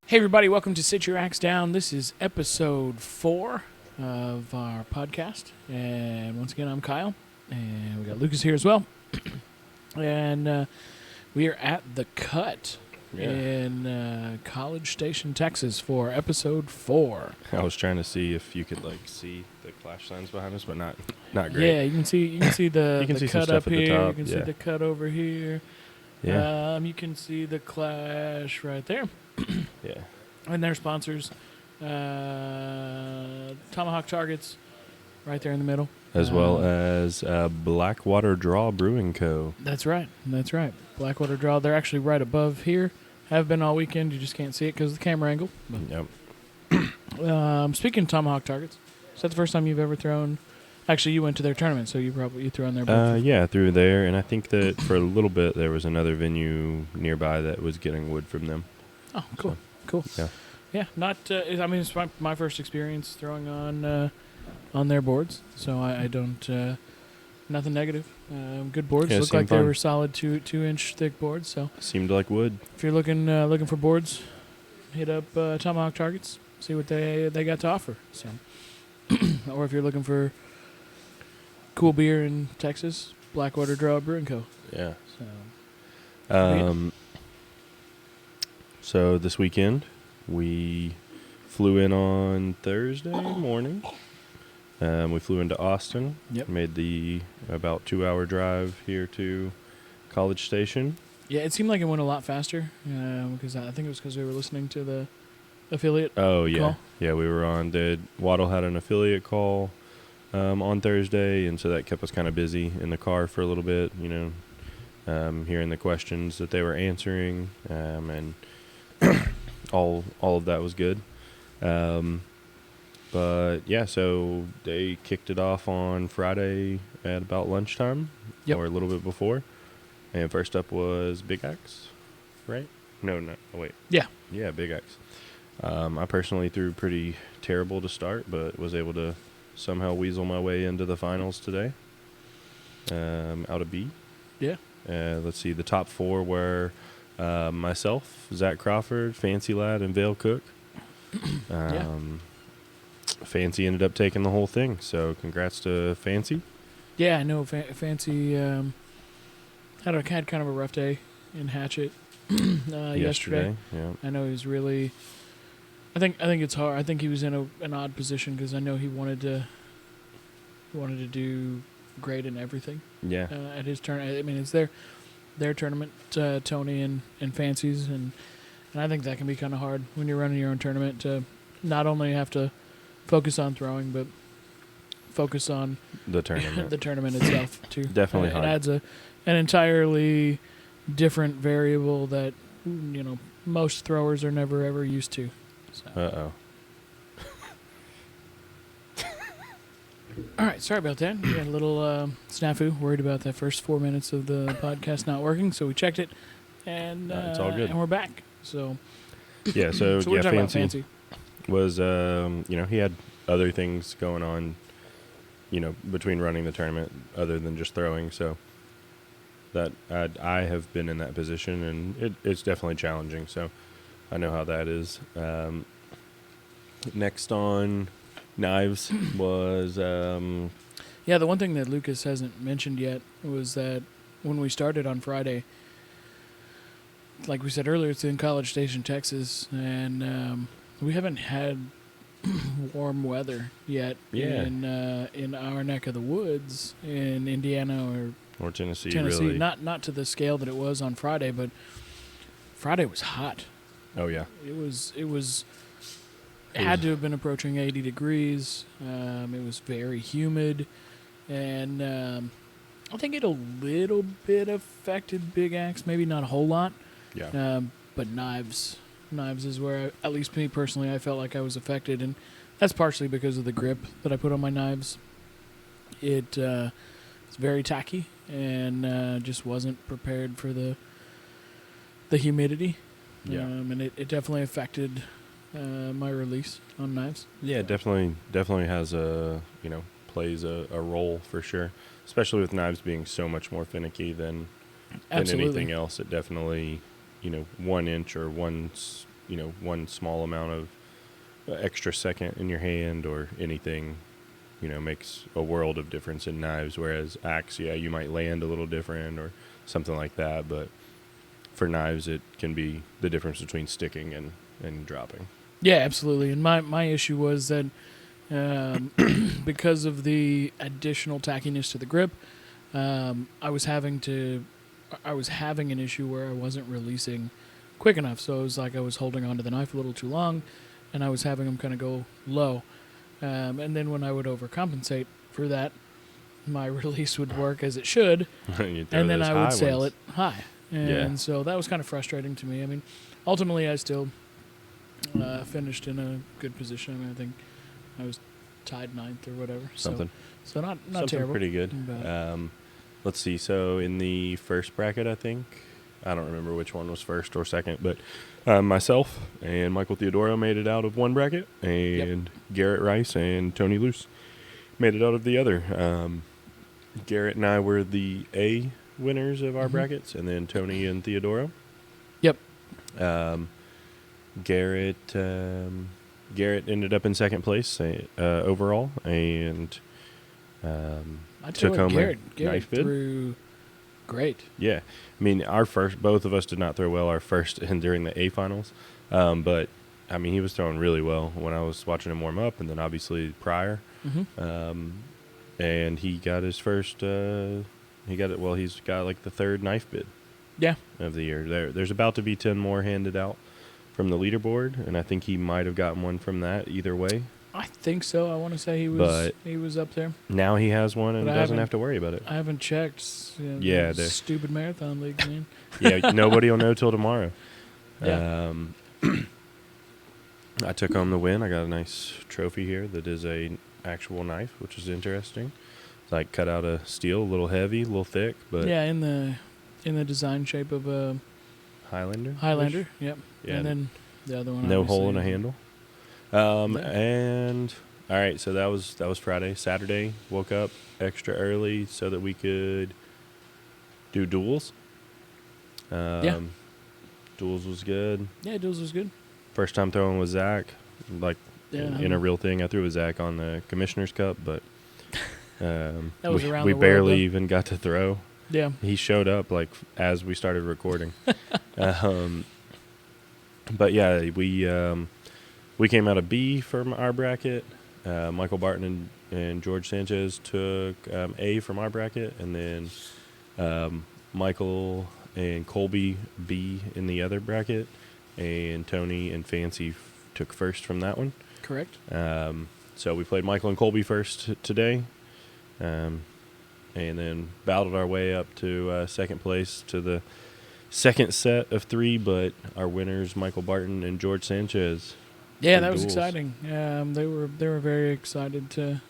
Hey everybody, welcome to Sit Your Axe Down. This is episode 4 of our podcast. And once again, I'm Kyle. And we got Lucas here as well. And we are at The Cut in College Station, Texas for episode 4. I was trying to see if you could see the clash signs behind us, but not great. Yeah, you can see the, You can see some cut stuff up at the here. top, You can see the cut over here. Yeah. You can see the Clash right there. Yeah. And their sponsors, Tomahawk Targets, right there in the middle. As well as Blackwater Draw Brewing Co. That's right. Blackwater Draw. They're actually right above here. Have been all weekend. You just can't see it because of the camera angle. Yep. Speaking of Tomahawk Targets, is that the first time you've ever thrown? Actually, you went to their tournament, so you threw on their booth. Yeah, through there, and I think that for a little bit there was another venue nearby that was getting wood from them. Oh, cool. So, cool. Yeah. Yeah, not. It's my first experience throwing on their boards, so I don't. Nothing negative. Good boards. Yeah, Looked like fun. they were solid 2-inch thick boards. So Seemed like wood. if you're looking for boards, hit up Tomahawk Targets. See what they got to offer. So, or if you're looking for cool beer in Texas, Blackwater Draw Brewing Co. Yeah. So. So this weekend we flew in on Thursday morning. We flew into Austin. Yep. Made the about 2-hour drive here to College Station. Yeah, it seemed like it went a lot faster because I think it was because we were listening to the affiliate. Oh yeah, call. yeah. We were on. Waddle had an affiliate call on Thursday, and so that kept us kind of busy in the car for a little bit. Hearing the questions that they were answering, and all of that was good. But yeah, so they kicked it off on Friday at about lunchtime, or a little bit before. And first up was Big Axe, right? No, wait. Yeah. Yeah, Big Axe. I personally threw pretty terrible to start, but was able to somehow weasel my way into the finals today. Out of B. Yeah. Let's see. The top 4 were myself, Zach Crawford, Fancy Lad, and Vale Cook. Fancy ended up taking the whole thing, so congrats to Fancy. Yeah, I know. Fancy had kind of a rough day in Hatchet yesterday. Yeah. I know he was really. I think it's hard. I think he was in an odd position because I know he wanted to do great in everything. Yeah. At his turn, I mean, it's their tournament, Tony and Fancy's, and I think that can be kind of hard when you're running your own tournament to not only have to focus on throwing, but focus on The tournament. the tournament itself too. Definitely hard. It adds an entirely different variable that most throwers are never ever used to. So. Uh-oh. All right, sorry about that. We had a little snafu. Worried about that first 4 minutes of the podcast not working, so we checked it, and It's all good. And we're back. So Yeah, so we're yeah, talking about Fancy was, he had other things going on, between running the tournament other than just throwing. So that I have been in that position, and it's definitely challenging. So I know how that is. Next on Knives was yeah, the one thing that Lucas hasn't mentioned yet was that when we started on Friday, like we said earlier, it's in College Station, Texas, and we haven't had warm weather yet in our neck of the woods in Indiana or Tennessee. Tennessee. Really. Not to the scale that it was on Friday, but Friday was hot. Oh yeah. It had to have been approaching 80 degrees. It was very humid, and I think it a little bit affected Big Axe, maybe not a whole lot. Yeah. But Knives is where, at least me personally, I felt like I was affected, and that's partially because of the grip that I put on my knives. It's very tacky, and just wasn't prepared for the humidity. Yeah. And it definitely affected my release on knives. Yeah, it definitely has plays a role for sure, especially with knives being so much more finicky than anything else. It definitely, 1 inch or one one small amount of extra second in your hand or anything, makes a world of difference in knives. Whereas axe, you might land a little different or something like that, but for knives, it can be the difference between sticking and dropping. Yeah, absolutely. And my issue was that because of the additional tackiness to the grip, I was having an issue where I wasn't releasing quick enough. So it was like I was holding onto the knife a little too long, and I was having them kind of go low. And then when I would overcompensate for that, my release would work as it should, and then I would sail it high. And so that was kind of frustrating to me. I mean, ultimately, I still finished in a good position. I mean, I think I was tied ninth or whatever. Something. So not Something terrible. Pretty good. Let's see. So in the first bracket, I think, I don't remember which one was first or second, but myself and Michael Theodoro made it out of one bracket, and Garrett Rice and Tony Luce made it out of the other. Garrett and I were the A winners of our brackets, and then Tony and Theodoro. Yep. Garrett ended up in second place overall, and I took home Garrett a knife bid. Threw great. Yeah, I mean, both of us did not throw well our first and during the A finals, but I mean, he was throwing really well when I was watching him warm up, and then obviously prior, and he got his first. He's got like the third knife bid. Yeah. Of the year. There's about to be 10 more handed out from the leaderboard, and I think he might have gotten one from that either way. I think so. I want to say he was up there. Now he has one and doesn't have to worry about it. I haven't checked. The stupid marathon league, man. Yeah, nobody will know till tomorrow. Yeah. I took home the win. I got a nice trophy here that is a actual knife, which is interesting. It's like cut out of steel, a little heavy, a little thick, but yeah, in the design shape of a Highlander. Yep. Yeah. And then the other one. No hole in a handle. And all right, so that was Friday. Saturday, woke up extra early so that we could do duels. Duels was good. Yeah, duels was good. First time throwing with Zach, in a real thing. I threw with Zach on the Commissioner's Cup, but that was around we the barely world, even got to throw. Yeah. He showed up like as we started recording. But yeah, we came out of B from our bracket. Michael Barton and George Sanchez took A from our bracket, and then Michael and Colby B in the other bracket, and Tony and Fancy took first from that one. Correct. So we played Michael and Colby first today, and then battled our way up to second place to the second set of 3, but our winners, Michael Barton and George Sanchez. Yeah, that was exciting. They were very excited to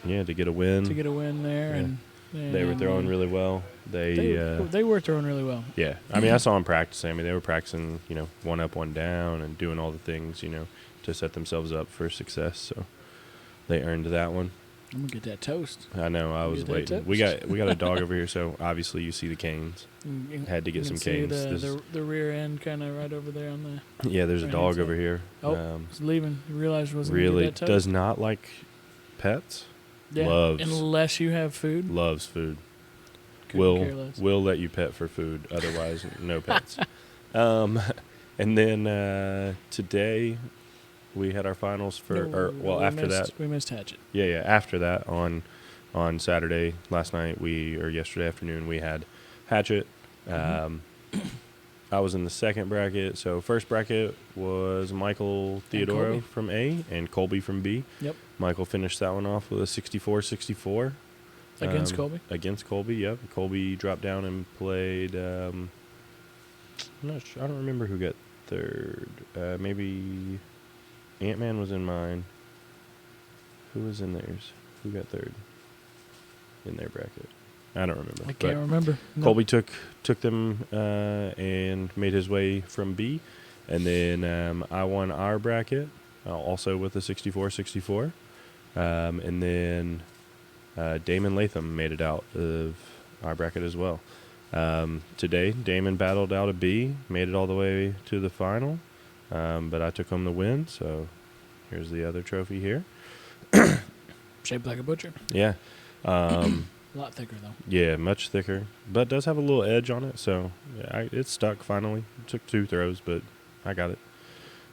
get a win. To get a win there, and they were throwing really well. They were throwing really well. Yeah, I mean, I saw them practicing. I mean, they were practicing, one up, one down, and doing all the things, to set themselves up for success. So they earned that one. I'm gonna get that toast. I know. I was waiting. We got a dog over here, so obviously you see the canes. Had to get some canes. The rear end kind of right over there on the. Yeah, there's a dog over here. Oh, he's leaving. He realized he wasn't really gonna get that toast. Does not like pets. Yeah, unless you have food. Loves food. Will let you pet for food. Otherwise, no pets. And then today. We had our finals after that. We missed Hatchet. Yeah. After that, on Saturday, yesterday afternoon, we had Hatchet. I was in the second bracket. So first bracket was Michael Theodoro from A and Colby from B. Yep. Michael finished that one off with a 64-64. Against Colby? Against Colby, yep. Colby dropped down and played, I'm not sure, I don't remember who got third. Maybe Ant-Man was in mine. Who was in theirs? Who got third in their bracket? I don't remember. I can't remember. Nope. Colby took them and made his way from B. And then I won our bracket, also with a 64-64. And then Damon Latham made it out of our bracket as well. Today, Damon battled out of B, made it all the way to the final. But I took home the win, so here's the other trophy here. Shaped like a butcher. Yeah. A lot thicker, though. Yeah, much thicker, but does have a little edge on it, so yeah, it stuck finally. It took 2 throws, but I got it.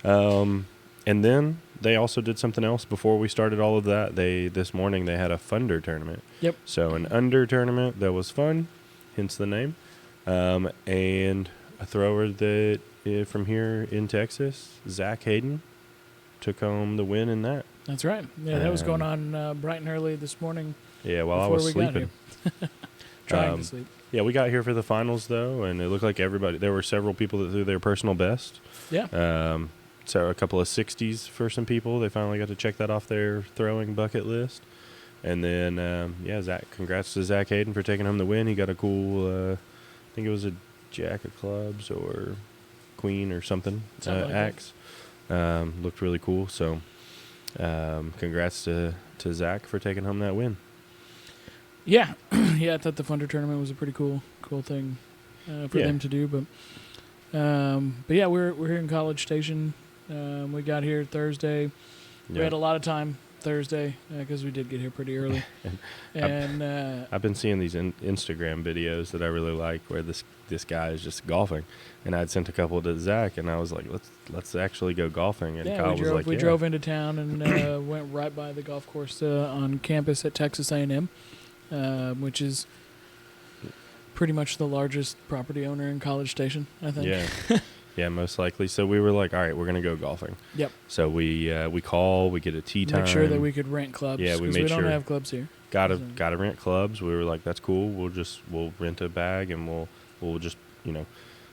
And then they also did something else before we started all of that. This morning they had a Funder tournament. Yep. So an under tournament that was fun, hence the name. And a thrower that from here in Texas, Zach Hayden, took home the win in that. That's right. Yeah, that was going on bright and early this morning. Yeah, while I was sleeping. Trying to sleep. Yeah, we got here for the finals, though, and it looked like there were several people that threw their personal best. Yeah. So a couple of 60s for some people. They finally got to check that off their throwing bucket list. And then, congrats to Zach Hayden for taking home the win. He got a cool, I think it was a jack of clubs or queen or something like axe. Looked really cool. So congrats to Zach for taking home that win. Yeah. Yeah, I thought the Funder tournament was a pretty cool thing for them to do. But yeah, we're here in College Station. We got here Thursday. We had a lot of time Thursday because we did get here pretty early. and I've been seeing these Instagram videos that I really like where this guy is just golfing, and I'd sent a couple to Zach, and I was like, let's actually go golfing. And Kyle was like, we drove into town and went right by the golf course on campus at Texas A&M, which is pretty much the largest property owner in College Station, I think. Yeah. Yeah, most likely. So we were like, all right, we're going to go golfing. Yep. So we get a tee time. Make sure that we could rent clubs. Yeah, we don't have clubs here. Gotta rent clubs. We were like, that's cool. We'll rent a bag and we'll just,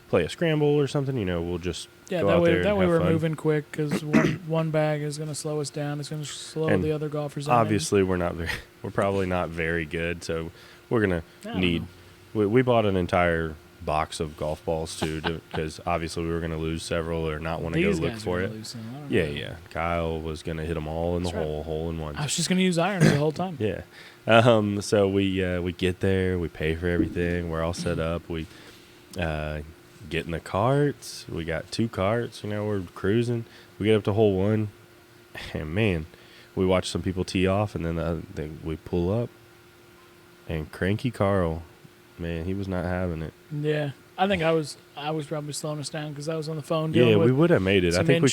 play a scramble or something. We'll just go out there and that way have we're fun. moving quick because one bag is going to slow us down. It's going to slow the other golfers down. Obviously, we're probably not very good. So we're going to need, we bought an entire box of golf balls too, because obviously we were going to lose several or not want to go look for it. Yeah. Kyle was going to hit them all in the hole in one. I was just going to use irons the whole time. Yeah. So we get there, we pay for everything, we're all set up. We get in the carts. We got 2 carts. We're cruising. We get up to hole 1, and man, we watch some people tee off, and then we pull up, and Cranky Carl. Man, he was not having it. Yeah, I think I was probably slowing us down because I was on the phone. Yeah, we would have made it. I think we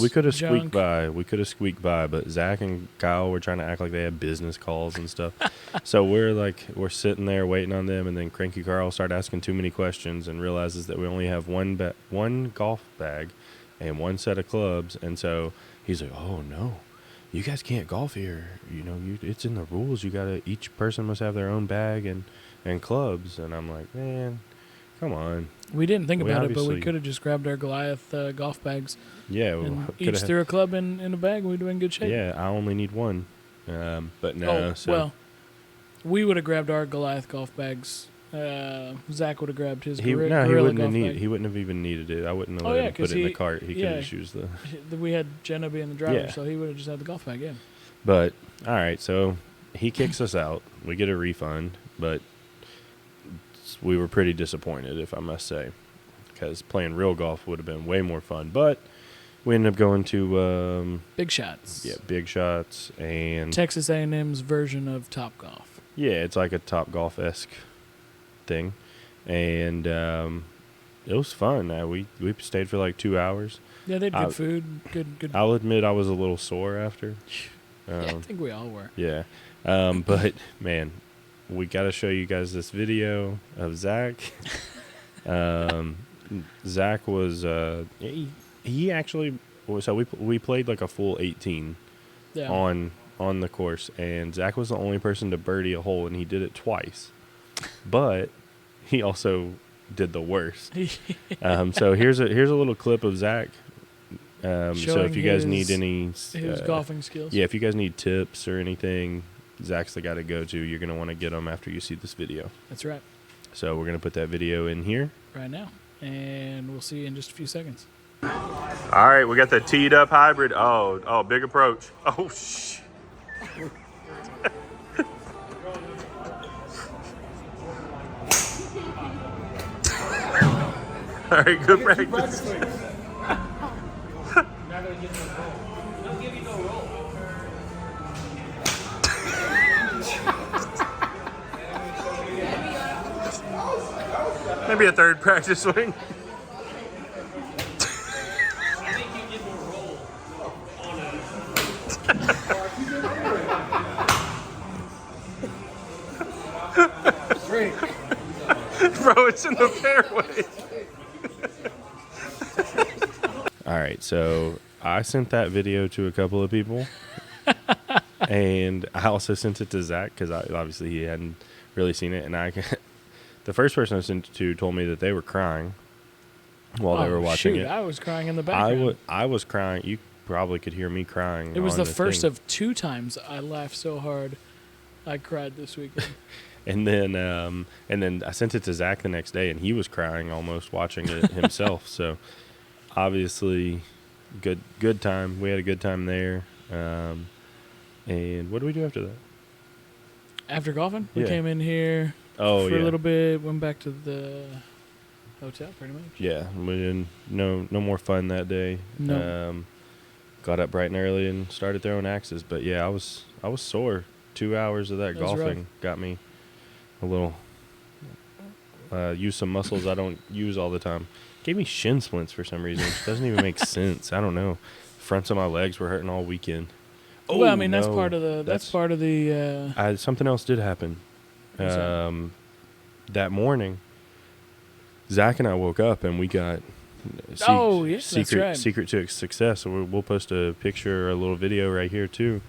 could have squeaked by. We could have squeaked by, but Zach and Kyle were trying to act like they had business calls and stuff. So we're sitting there waiting on them, and then Cranky Carl started asking too many questions and realizes that we only have one golf bag and 1 set of clubs, and so he's like, "Oh no, you guys can't golf here. It's in the rules. Each person must have their own bag and clubs." And I'm like, man, come on. We didn't think about it, but we could have just grabbed our Goliath golf bags. Yeah. And each threw a club in a bag. We'd be in good shape. Yeah, I only need 1. But no. Well, we would have grabbed our Goliath golf bags. Zach would have grabbed his he Gorilla wouldn't golf have bag. He wouldn't have even needed it. I wouldn't have let him put it in the cart. He could have just used the... We had Jenna being the driver, so he would have just had the golf bag, But, all right, so he kicks us out. We get a refund, but we were pretty disappointed, if I must say, because playing real golf would have been way more fun. But we ended up going to Big Shots. Yeah, Big Shots and Texas A&M's version of Top Golf. Yeah, it's like a Top Golf-esque thing, and it was fun. We stayed for like 2 hours. Yeah, they had good food. Good. I'll admit I was a little sore after. I think we all were. Yeah, but man, we got to show you guys this video of Zach. Zach was he actually, so we played like a full 18 on the course, and Zach was the only person to birdie a hole, and he did it twice. But he also did the worst. So here's a little clip of Zach. So if you guys need any his golfing skills, if you guys need tips or anything, Zach's the guy to go to. You're gonna want to get him after you see this video. That's right. So we're gonna put that video in here right now, and we'll see you in just a few seconds. All right, we got the teed up hybrid. Oh, big approach. Oh shh. All right, good practice. gonna give him a roll. He'll give you no roll. Maybe a third practice swing. I think you give him a roll on a drink. Bro, it's in the fairway. All right, so I sent that video to a couple of people. And I also sent it to Zach because obviously he hadn't really seen it. And the first person I sent it to told me that they were crying while they were watching it. I was crying in the background. I was crying. You probably could hear me crying. It was the first thing. of 2 times I laughed so hard I cried this weekend. And then I sent it to Zach the next day, and he was crying almost watching it himself. So obviously, good time. We had a good time there. And what did we do after that? After golfing, we Yeah. came in here for a little bit, went back to the hotel pretty much. Yeah, we didn't no more fun that day. No. Got up bright and early and started throwing axes. But yeah, I was sore. 2 hours of that golfing rough. got me a little. Use some muscles I don't use all the time. Gave me shin splints for some reason, which doesn't even make sense. I don't know. Fronts of my legs were hurting all weekend. Oh, well, I mean that's part of the something else did happen. That morning, Zach and I woke up and we got secret to success. So we'll post a picture or a little video right here too.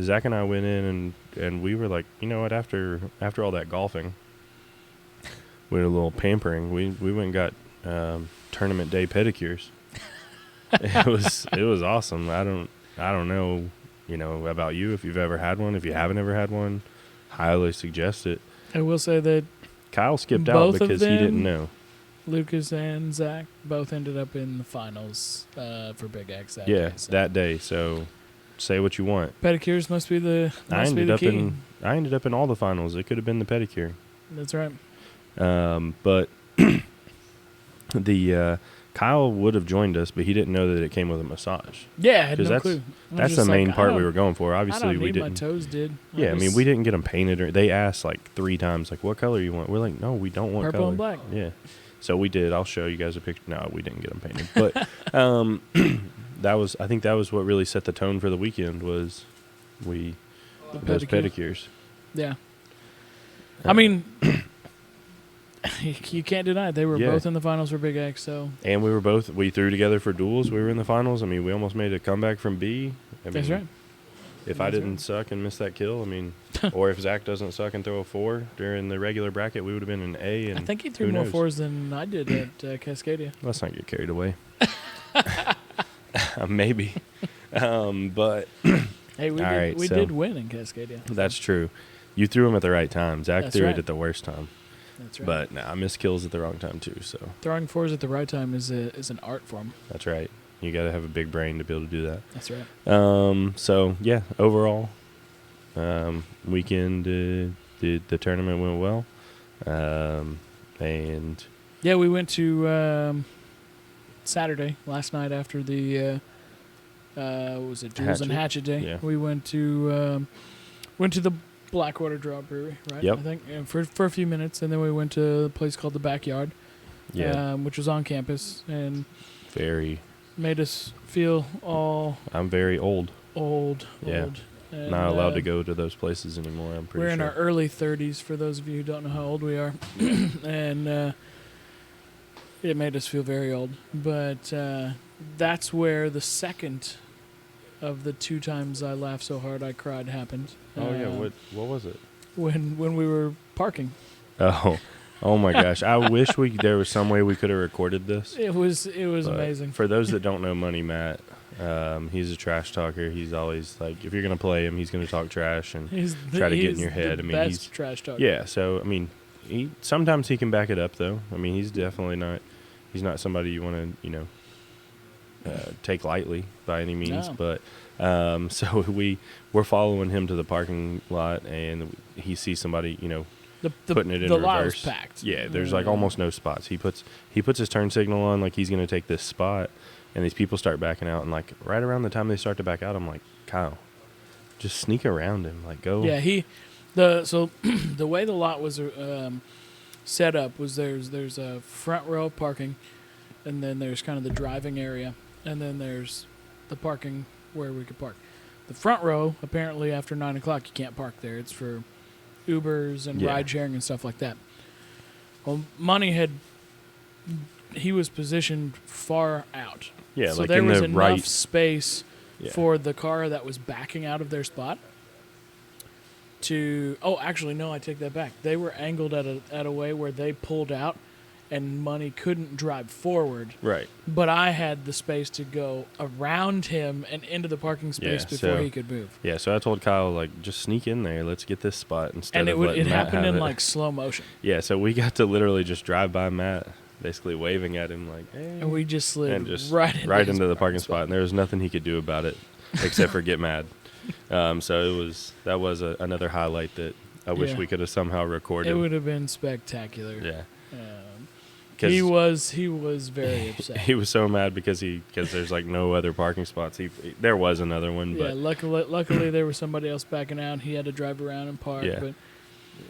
Zach and I went in and we were like, you know what? After all that golfing, we had a little pampering. We went and got tournament day pedicures. It was awesome. I don't know, about you if you've ever had one. If you haven't ever had one, highly suggest it. I will say that Kyle skipped out because he didn't know. Lucas and Zach both ended up in the finals for Big X that day. So. That day. So say what you want. Pedicures must be the key. I ended up in all the finals. It could have been the pedicure. That's right. But the Kyle would have joined us, but he didn't know that it came with a massage. Yeah, I had no clue. That's the main part we were going for. Obviously, we didn't. My toes did. Yeah, I mean, we didn't get them painted. They asked like 3 times, like, "What color you want?" We're like, "No, we don't want purple color." and black. Yeah, so we did. I'll show you guys a picture. No, we didn't get them painted, but I think that was what really set the tone for the weekend. Was those pedicures? Yeah, I mean. You can't deny it. They were both in the finals for Big X. So, and we threw together for duels. We were in the finals. I mean, we almost made a comeback from B. That's right. If I didn't suck and miss that kill, I mean, or if Zach doesn't suck and throw a 4 during the regular bracket, we would have been an A. And I think he threw more 4s than I did at Cascadia. Let's not get carried away. Maybe, but hey, we did win in Cascadia. That's true. You threw them at the right time. Zach threw it at the worst time. That's right. But I missed kills at the wrong time too. So throwing 4s at the right time is an art form. That's right. You got to have a big brain to be able to do that. That's right. So yeah, overall, weekend the tournament went well, and yeah, we went to Saturday last night after the was it Duels and Hatchet Day? Yeah. We went to the Blackwater Draw Brewery, right? Yep. I think for a few minutes, and then we went to a place called the Backyard, which was on campus, and made us feel all. I'm very old. Old. Yeah. And, not allowed to go to those places anymore. I'm pretty sure. We're in our early 30s. For those of you who don't know how old we are, and it made us feel very old. But that's where the second of the 2 times I laughed so hard I cried happened. Oh yeah, what was it? When we were parking. Oh my gosh! I wish there was some way we could have recorded this. It was amazing. For those that don't know Money Matt, he's a trash talker. He's always like, if you're gonna play him, he's gonna talk trash and try to get in your head. He's trash talker. Yeah. So I mean, sometimes he can back it up though. I mean, he's definitely not. He's not somebody you want to take lightly by any means. No. But so we're following him to the parking lot, and he sees somebody putting it in the lot was reverse. packed. Yeah, there's like almost no spots. He puts his turn signal on like he's going to take this spot, and these people start backing out. And like right around the time they start to back out, I'm like, Kyle, just sneak around him. Like go. Yeah, so the way the lot was set up was there's a front row parking, and then there's kind of the driving area, and then there's the parking where we could park. The front row, apparently after 9 o'clock, you can't park there. It's for Ubers and ride sharing and stuff like that. Well, he was positioned far out. Yeah, so like there in was the enough right space for the car that was backing out of their spot actually, no, I take that back. They were angled at a way where they pulled out and Money couldn't drive forward. Right. But I had the space to go around him and into the parking space before he could move. Yeah, so I told Kyle, like, just sneak in there. Let's get this spot instead of letting it Matt happened have in, it. like, slow motion. Yeah, so we got to literally just drive by Matt, basically waving at him like, hey. And we just slid right into into the parking spot. And there was nothing he could do about it except for get mad. So that was another highlight that I wish we could have somehow recorded. It would have been spectacular. Yeah. He was very upset. He was so mad because there's like no other parking spots. There was another one, but luckily there was somebody else backing out. He had to drive around and park. Yeah. But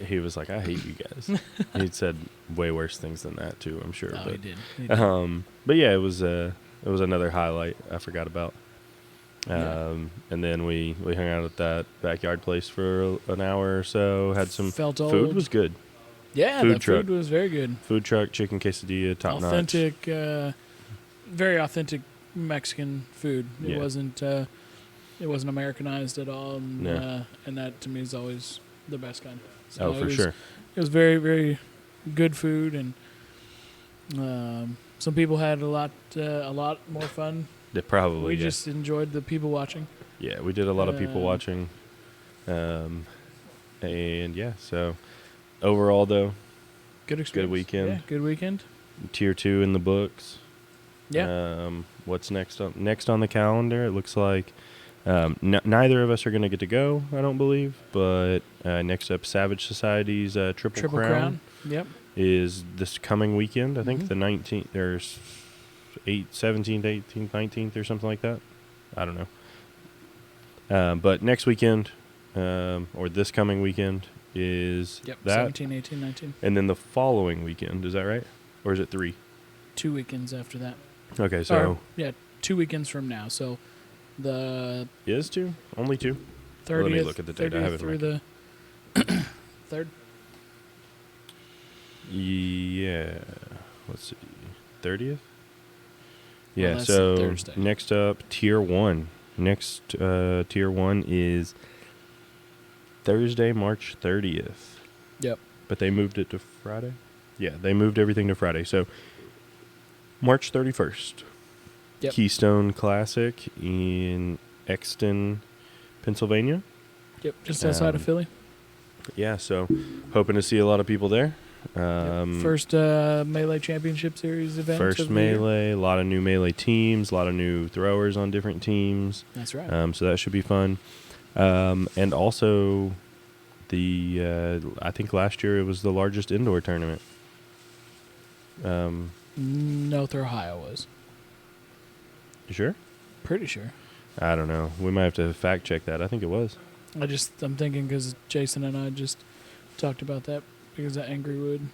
he was like, "I hate you guys." He'd said way worse things than that too, I'm sure. No, but, he did. But yeah, it was another highlight I forgot about. And then we hung out at that backyard place for an hour or so. Had some Felt food. old. Was good. Yeah, the food was very good. Food truck, chicken quesadilla, top notch. Authentic, very authentic Mexican food. It wasn't Americanized at all, and that to me is always the best kind. So sure. It was very, very good food, and some people had a lot more fun. Probably. We just enjoyed the people watching. Yeah, we did a lot of people watching, and so. Overall, though, good experience. Good weekend. Yeah, good weekend. Tier 2 in the books. Yeah. What's next on the calendar? It looks like neither of us are going to get to go, I don't believe. But next up, Savage Society's Triple Crown. Yep. Is this coming weekend. I think the 19th. There's 17th, 18th, 19th, or something like that. I don't know. But next weekend, or this coming weekend, is that 17, 18, 19. And then the following weekend, is that right? Or is it 3? 2 weekends after that. Okay, so 2 weekends from now. So the is 2? Only 2? 30th. Let me look at the date. I have it through the 3rd. Yeah. Let's see. 30th? Yeah, that's so Thursday. Next up, Tier 1. Next Tier 1 is Thursday, March 30th. Yep. But they moved it to Friday? Yeah, they moved everything to Friday. So March 31st. Yep. Keystone Classic in Exton, Pennsylvania. Yep, just outside of Philly. Yeah, so hoping to see a lot of people there. First Melee Championship Series event. First Melee, a lot of new Melee teams, a lot of new throwers on different teams. That's right. So that should be fun. And also, I think last year it was the largest indoor tournament. North Ohio was. You sure? Pretty sure. I don't know. We might have to fact check that. I think it was. I'm thinking because Jason and I just talked about that because of Angry Wood.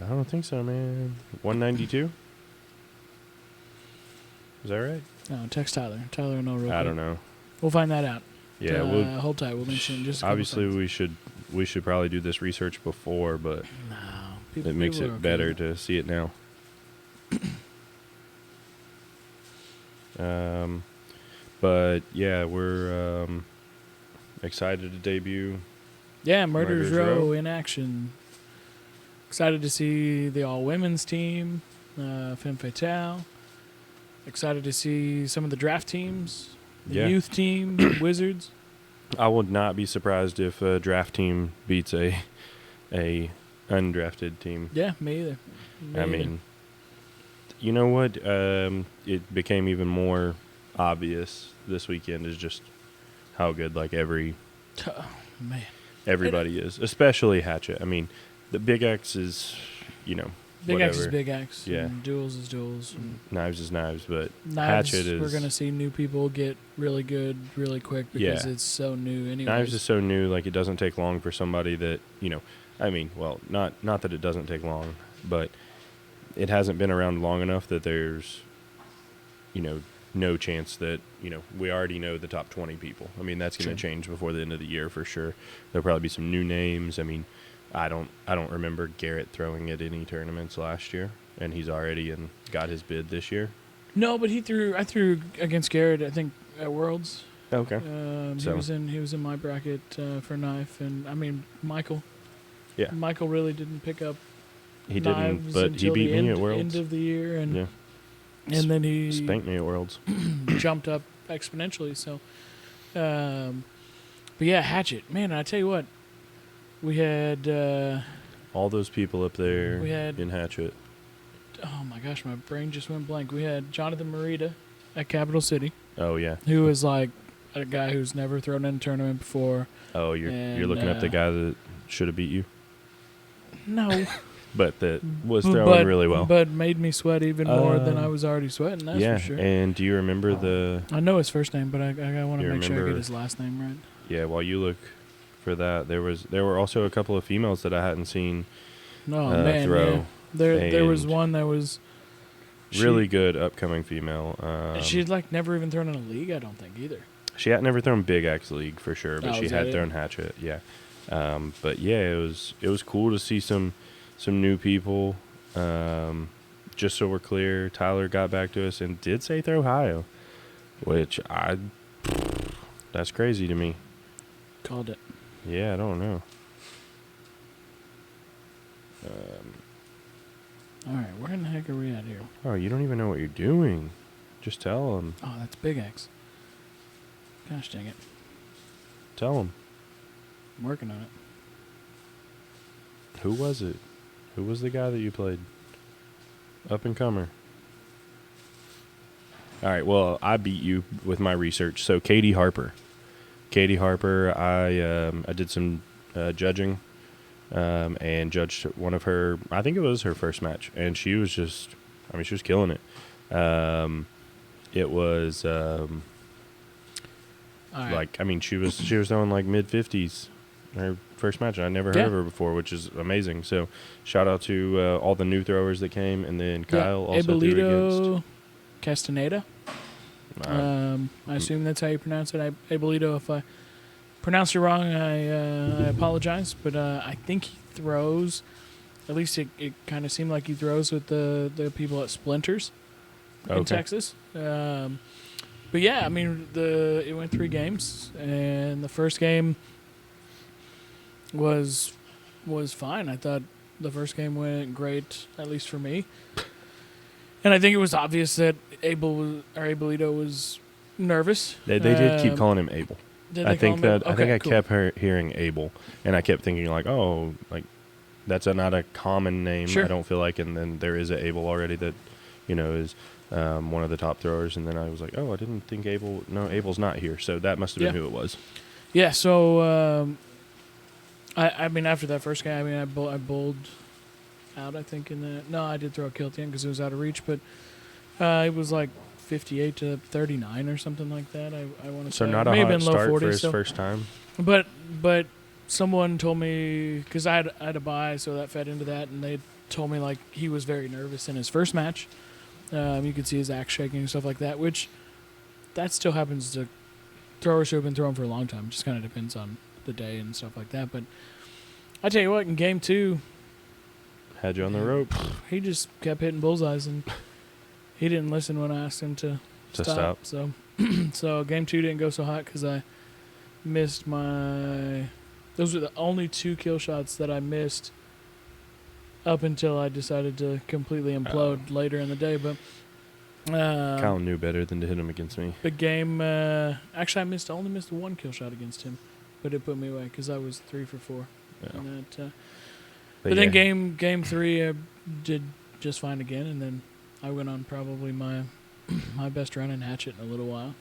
I don't think so, man. 192? Is that right? No, text Tyler. Tyler will know real quick. I don't know. We'll find that out. Yeah, hold tight. We'll mention in just a obviously we should probably do this research before, but it makes it better to see it now. But yeah, we're excited to debut. Yeah, Murderers Row in action. Excited to see the all-women's team, Femme Fatale. Excited to see some of the draft teams, the youth team, Wizards. I would not be surprised if a draft team beats a undrafted team. Yeah, me either. I mean, you know what? It became even more obvious this weekend is just how good, like, every... Oh, man. Everybody is, especially hatchet. I mean, the big X is, Big whatever. X is big X. Yeah. And duels is duels. And Knives is knives, but knives, hatchet is. we're gonna see new people get really good really quick because Yeah. it's so new. Anyways. Knives is so new, like it doesn't take long for somebody that I mean, well, not that it doesn't take long, but it hasn't been around long enough that there's, no chance that we already know the top 20 people. I mean, that's going to change before the end of the year for sure. There'll probably be some new names. I mean, I don't remember Garrett throwing at any tournaments last year, and he's already got his bid this year. No, but I threw against Garrett, I think, at Worlds. Okay. He was in my bracket for knife, and I mean Michael. Yeah. Michael really didn't pick up. He knives didn't, but he until beat the me at Worlds. End of the year, and Yeah. and then he spanked me at Worlds. jumped up exponentially. So, but yeah, hatchet, man. I tell you what, we had all those people up there we had in hatchet. Oh my gosh, my brain just went blank. We had Jonathan Morita at Capital City. Oh yeah. Who was like a guy who's never thrown in a tournament before. Oh, you're looking up the guy that should have beat you. No. But that was throwing really well. But made me sweat even more than I was already sweating, that's for sure. And do you remember the... I know his first name, but I want to make sure I get his last name right. Yeah, while you look for that, there were also a couple of females that I hadn't seen throw. Yeah. There was one that was... really good upcoming female. She'd never even thrown in a league, I don't think, either. She had never thrown Big X League for sure, but she had thrown hatchet, yeah. But yeah, it was cool to see some new people. Just so we're clear, Tyler got back to us and did say throw Ohio, which that's crazy to me. Called it. Yeah, I don't know. All right, where in the heck are we at here? Oh, you don't even know what you're doing. Just tell him. Oh, that's Big X. Gosh dang it. Tell him. I'm working on it. Who was it? Who was the guy that you played? Up and comer. All right, well, I beat you with my research. So, Katie Harper. I did some judging and judged one of her, I think it was her first match. And she was she was killing it. It was, she was throwing mid-50s. Her first match, I never heard of her before, which is amazing. So, shout out to all the new throwers that came, and then Kyle also threw against Castaneda. I assume that's how you pronounce it. Abuelito. If I pronounce it wrong, I apologize. But I think he throws. At least it kind of seemed like he throws with the people at Splinters in Texas. But yeah, I mean it went 3 games, and the first game was fine. I thought the first game went great, at least for me. And I think it was obvious that Abuelito was nervous. They did keep calling him Abel. I think I kept hearing Abel, and I kept thinking that's not a common name. Sure. I don't feel like, and then there is an Abel already that is one of the top throwers, and then I was like, oh, I didn't think Abel. No, Abel's not here, so that must have been who it was. Yeah. So I mean, after that first game, I bowled out, I think, in that. No, I did throw a kill at the end because it was out of reach, but it was 58-39 or something like that. I want to say. So not a hot start for his first time. But someone told me, because I had a bye, so that fed into that, and they told me he was very nervous in his first match. You could see his axe shaking and stuff like that, which that still happens to throwers who have been throwing for a long time. It just kind of depends on the day and stuff like that. But I tell you what, in game 2, had you on the rope. He just kept hitting bullseyes, and he didn't listen when I asked him to stop. So, so game 2 didn't go so hot because I missed my. Those were the only 2 kill shots that I missed up until I decided to completely implode later in the day. But Kyle knew better than to hit him against me. The game, actually, I only missed 1 kill shot against him, but it put me away because I was 3 for 4. Yeah. And that, but then game 3, I did just fine again, and then I went on probably my best run in hatchet in a little while.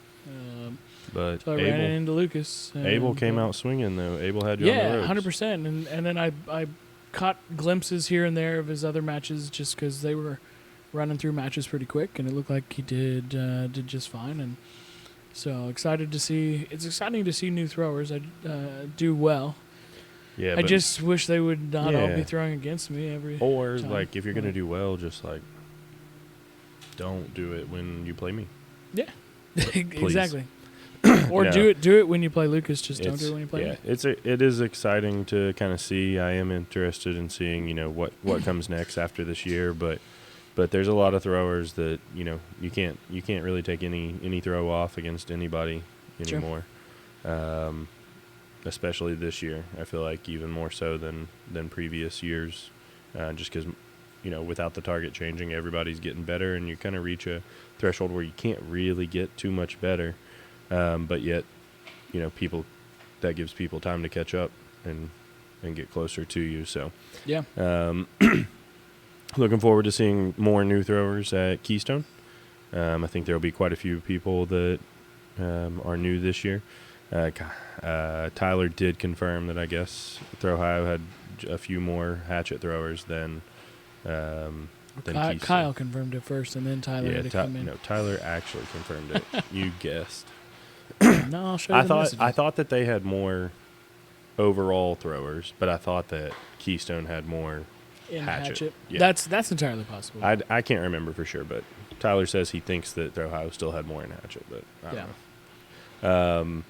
But So I ran into Lucas. Abel came out swinging, though. Abel had you on the ropes. 100%. And then I caught glimpses here and there of his other matches just because they were running through matches pretty quick, and it looked like he did just fine. And so excited to see. It's exciting to see new throwers do well. Yeah, I just wish they would not all be throwing against me every Or, time. like, if you're going to do well, just, like, don't do it when you play me. Yeah, exactly. Or No. do it when you play Lucas. Just don't do it when you play me. It is exciting to kind of see. I am interested in seeing, what comes next after this year, but there's a lot of throwers that, you can't really take any throw off against anybody anymore. Sure. Especially this year. I feel like even more so than previous years, just because, without the target changing, everybody's getting better, and you kind of reach a threshold where you can't really get too much better. But yet, that gives people time to catch up and get closer to you. So, yeah. Looking forward to seeing more new throwers at Keystone. I think there will be quite a few people that are new this year. Tyler did confirm that I guess Throw Ohio had a few more hatchet throwers than Keystone. Kyle confirmed it first, and then Tyler had to come in. No, Tyler actually confirmed it. You guessed. No, I'll show you the messages. I thought that they had more overall throwers, but I thought that Keystone had more hatchet. Yeah. That's entirely possible. I can't remember for sure, but Tyler says he thinks that Ohio still had more in hatchet, but I don't know.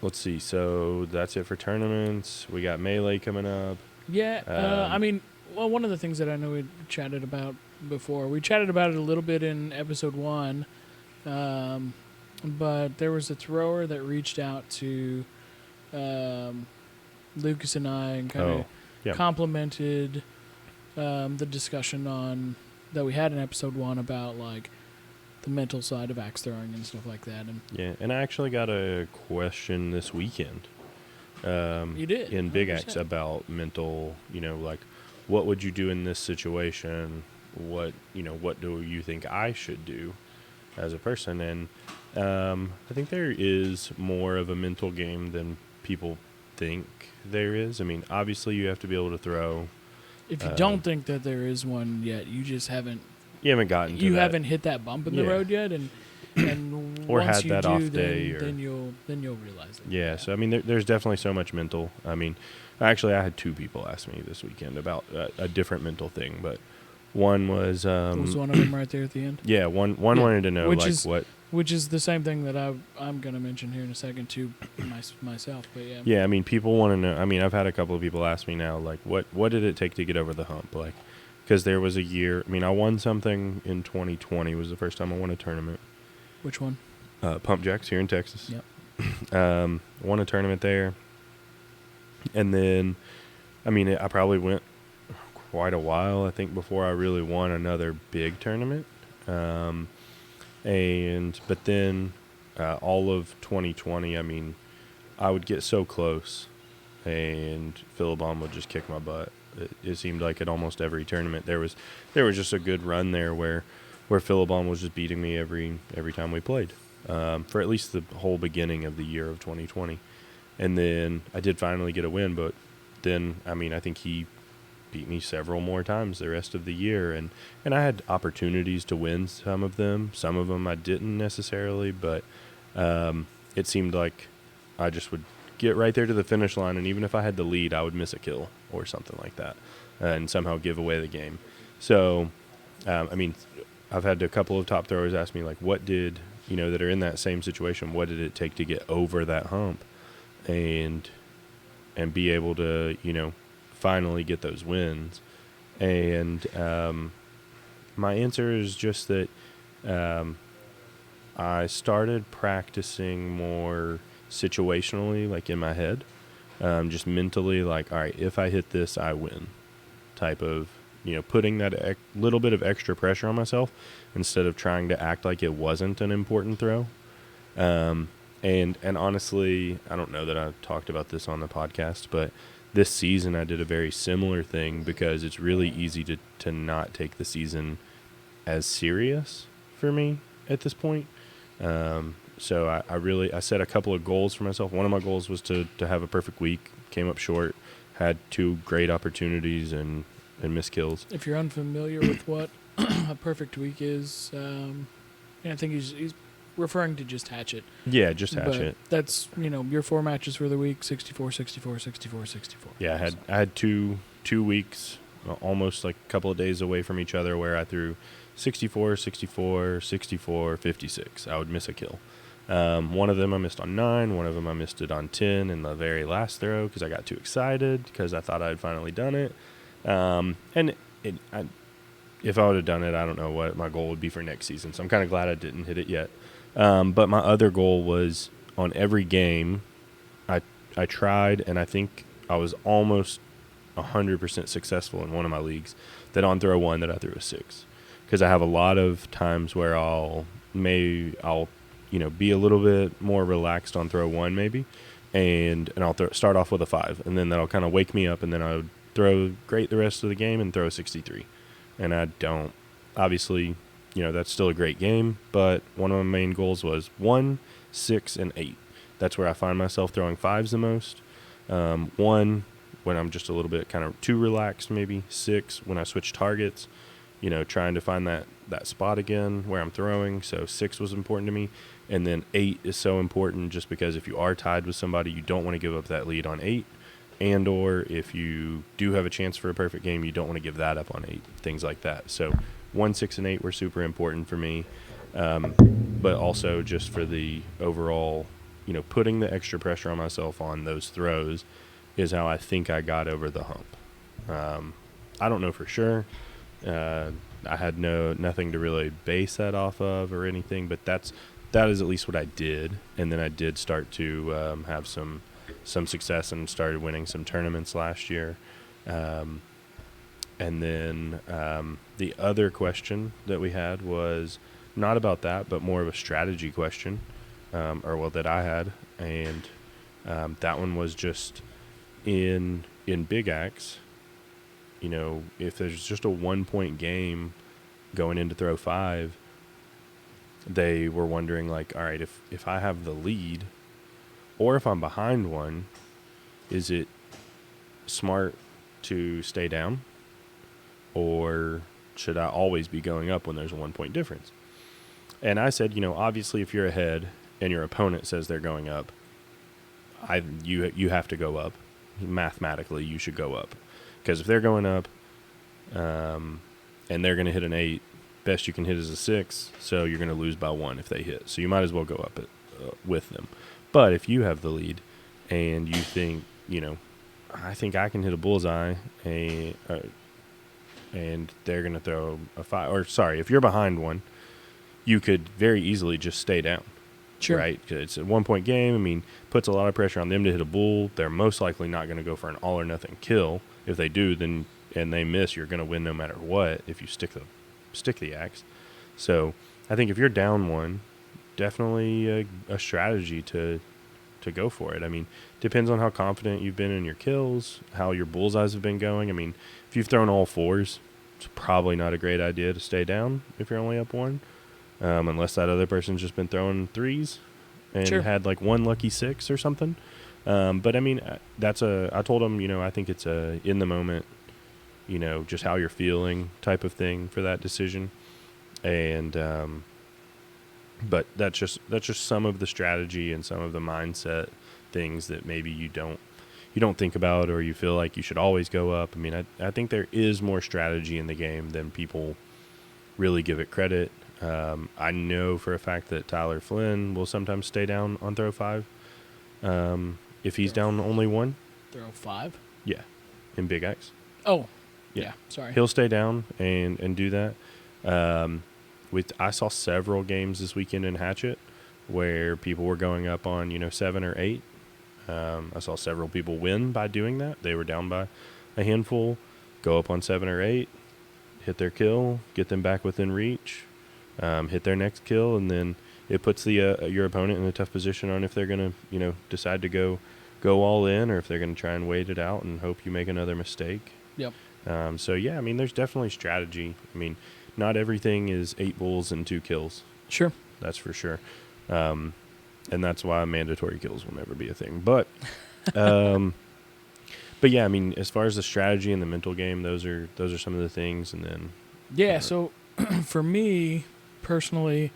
Let's see. So that's it for tournaments. We got Melee coming up. Yeah. One of the things that I know we chatted about before, we chatted about it a little bit in episode 1, but there was a thrower that reached out to Lucas and I and kind of complimented the discussion that we had in episode 1 about like the mental side of axe throwing and stuff like that. And I actually got a question this weekend. You did? In Big Axe about mental, like what would you do in this situation? What do you think I should do as a person? And I think there is more of a mental game than people think there is. I mean, obviously you have to be able to throw. If you don't think that there is one yet, you just haven't. You haven't gotten to You that. haven't hit that bump in the road yet, and or once had you that do, off day, then you'll realize it. Yeah. So I mean, there's definitely so much mental. I mean, actually, I had 2 people ask me this weekend about a different mental thing, but one was was one of them right there at the end. Yeah, one wanted to know which is the same thing that I'm going to mention here in a second to myself. But yeah. Yeah, I mean, people want to know. I mean, I've had a couple of people ask me now, like, what did it take to get over the hump? Like, because there was a year. I mean, I won something in 2020. Was the first time I won a tournament. Which one? Pump Jacks here in Texas. Yep. Won a tournament there, and then, I mean, I probably went quite a while, I think, before I really won another big tournament. But then all of 2020, I mean, I would get so close, and Philibon would just kick my butt. It seemed like at almost every tournament there was just a good run there where Philibon was just beating me every time we played, for at least the whole beginning of the year of 2020. And then I did finally get a win, but then, I mean, I think he beat me several more times the rest of the year, and I had opportunities to win some of them I didn't necessarily, but it seemed like I just would get right there to the finish line, and even if I had the lead, I would miss a kill or something like that and somehow give away the game. So I mean, I've had a couple of top throwers ask me, like, what did, that are in that same situation, what did it take to get over that hump and be able to, finally get those wins? And my answer is just that I started practicing more situationally, like in my head, just mentally, like, all right, if I hit this, I win type of, putting that little bit of extra pressure on myself instead of trying to act like it wasn't an important throw. And honestly, I don't know that I talked about this on the podcast, but this season I did a very similar thing because it's really easy to not take the season as serious for me at this point. So I set a couple of goals for myself. One of my goals was to have a perfect week. Came up short. Had 2 great opportunities and missed kills. If you're unfamiliar with what a perfect week is, I think he's referring to just hatchet. Yeah, just hatchet. But that's, your 4 matches for the week, 64, 64, 64, 64. Yeah, I had two weeks, almost like a couple of days away from each other, where I threw 64, 64, 64, 56. I would miss a kill. One of them I missed on 9. One of them I missed it on 10 in the very last throw because I got too excited because I thought I had finally done it. If I would have done it, I don't know what my goal would be for next season. So I'm kind of glad I didn't hit it yet. But my other goal was on every game, I tried, and I think I was almost 100% successful in one of my leagues, that on throw 1 that I threw a 6. Because I have a lot of times where I'll be a little bit more relaxed on throw 1 maybe, and I'll start off with a 5, and then that'll kind of wake me up, and then I would throw great the rest of the game and throw a 63. And I don't, obviously, that's still a great game, but one of my main goals was 1, 6, and 8. That's where I find myself throwing 5s the most. 1, when I'm just a little bit kind of too relaxed maybe. 6, when I switch targets, trying to find that spot again where I'm throwing. So 6 was important to me. And then 8 is so important just because if you are tied with somebody, you don't want to give up that lead on 8. And or if you do have a chance for a perfect game, you don't want to give that up on 8, things like that. So 1, 6, and 8 were super important for me. But also just for the overall, putting the extra pressure on myself on those throws is how I think I got over the hump. I don't know for sure. I had nothing to really base that off of or anything, but that is at least what I did. And then I did start to have some success and started winning some tournaments last year. And then the other question that we had was not about that, but more of a strategy question, that I had. And that one was just in Big Axe, if there's just a 1-point game going into throw 5, they were wondering, like, all right, if I have the lead or if I'm behind one, is it smart to stay down, or should I always be going up when there's a 1-point difference? And I said, obviously if you're ahead and your opponent says they're going up, you have to go up. Mathematically, you should go up. Because if they're going up and they're going to hit an 8, best you can hit is a 6, so you're going to lose by 1 if they hit. So you might as well go up with them. But if you have the lead and you think, I think I can hit a bullseye, and they're going to throw a 5. Or, sorry, if you're behind one, you could very easily just stay down. Sure. Right? 'Cause it's a 1-point game. Puts a lot of pressure on them to hit a bull. They're most likely not going to go for an all-or-nothing kill. If they do, then and they miss, you're going to win no matter what if you stick the axe. So I think if you're down 1, definitely a strategy to go for it. Depends on how confident you've been in your kills, how your bullseyes have been going. If you've thrown all 4s, it's probably not a great idea to stay down if you're only up 1. Unless that other person's just been throwing 3s and Sure. had like 1 lucky 6 or something. But I told him, I think it's a in the moment, just how you're feeling type of thing for that decision. And, but that's just some of the strategy and some of the mindset things that maybe you don't think about, or you feel like you should always go up. I think there is more strategy in the game than people really give it credit. I know for a fact that Tyler Flynn will sometimes stay down on throw 5. If he's down only 1. Throw 5? Yeah. In Big X. Oh. Yeah. Yeah. Sorry. He'll stay down and do that. I saw several games this weekend in Hatchet where people were going up on, 7 or 8. I saw several people win by doing that. They were down by a handful, go up on 7 or 8, hit their kill, get them back within reach, hit their next kill, and then it puts your opponent in a tough position on if they're going to, decide to go all in, or if they're going to try and wait it out and hope you make another mistake. Yep. There's definitely strategy. Not everything is 8 bulls and 2 kills. Sure. That's for sure. And that's why mandatory kills will never be a thing. But yeah, I mean, as far as the strategy and the mental game, those are some of the things. And then So for me personally,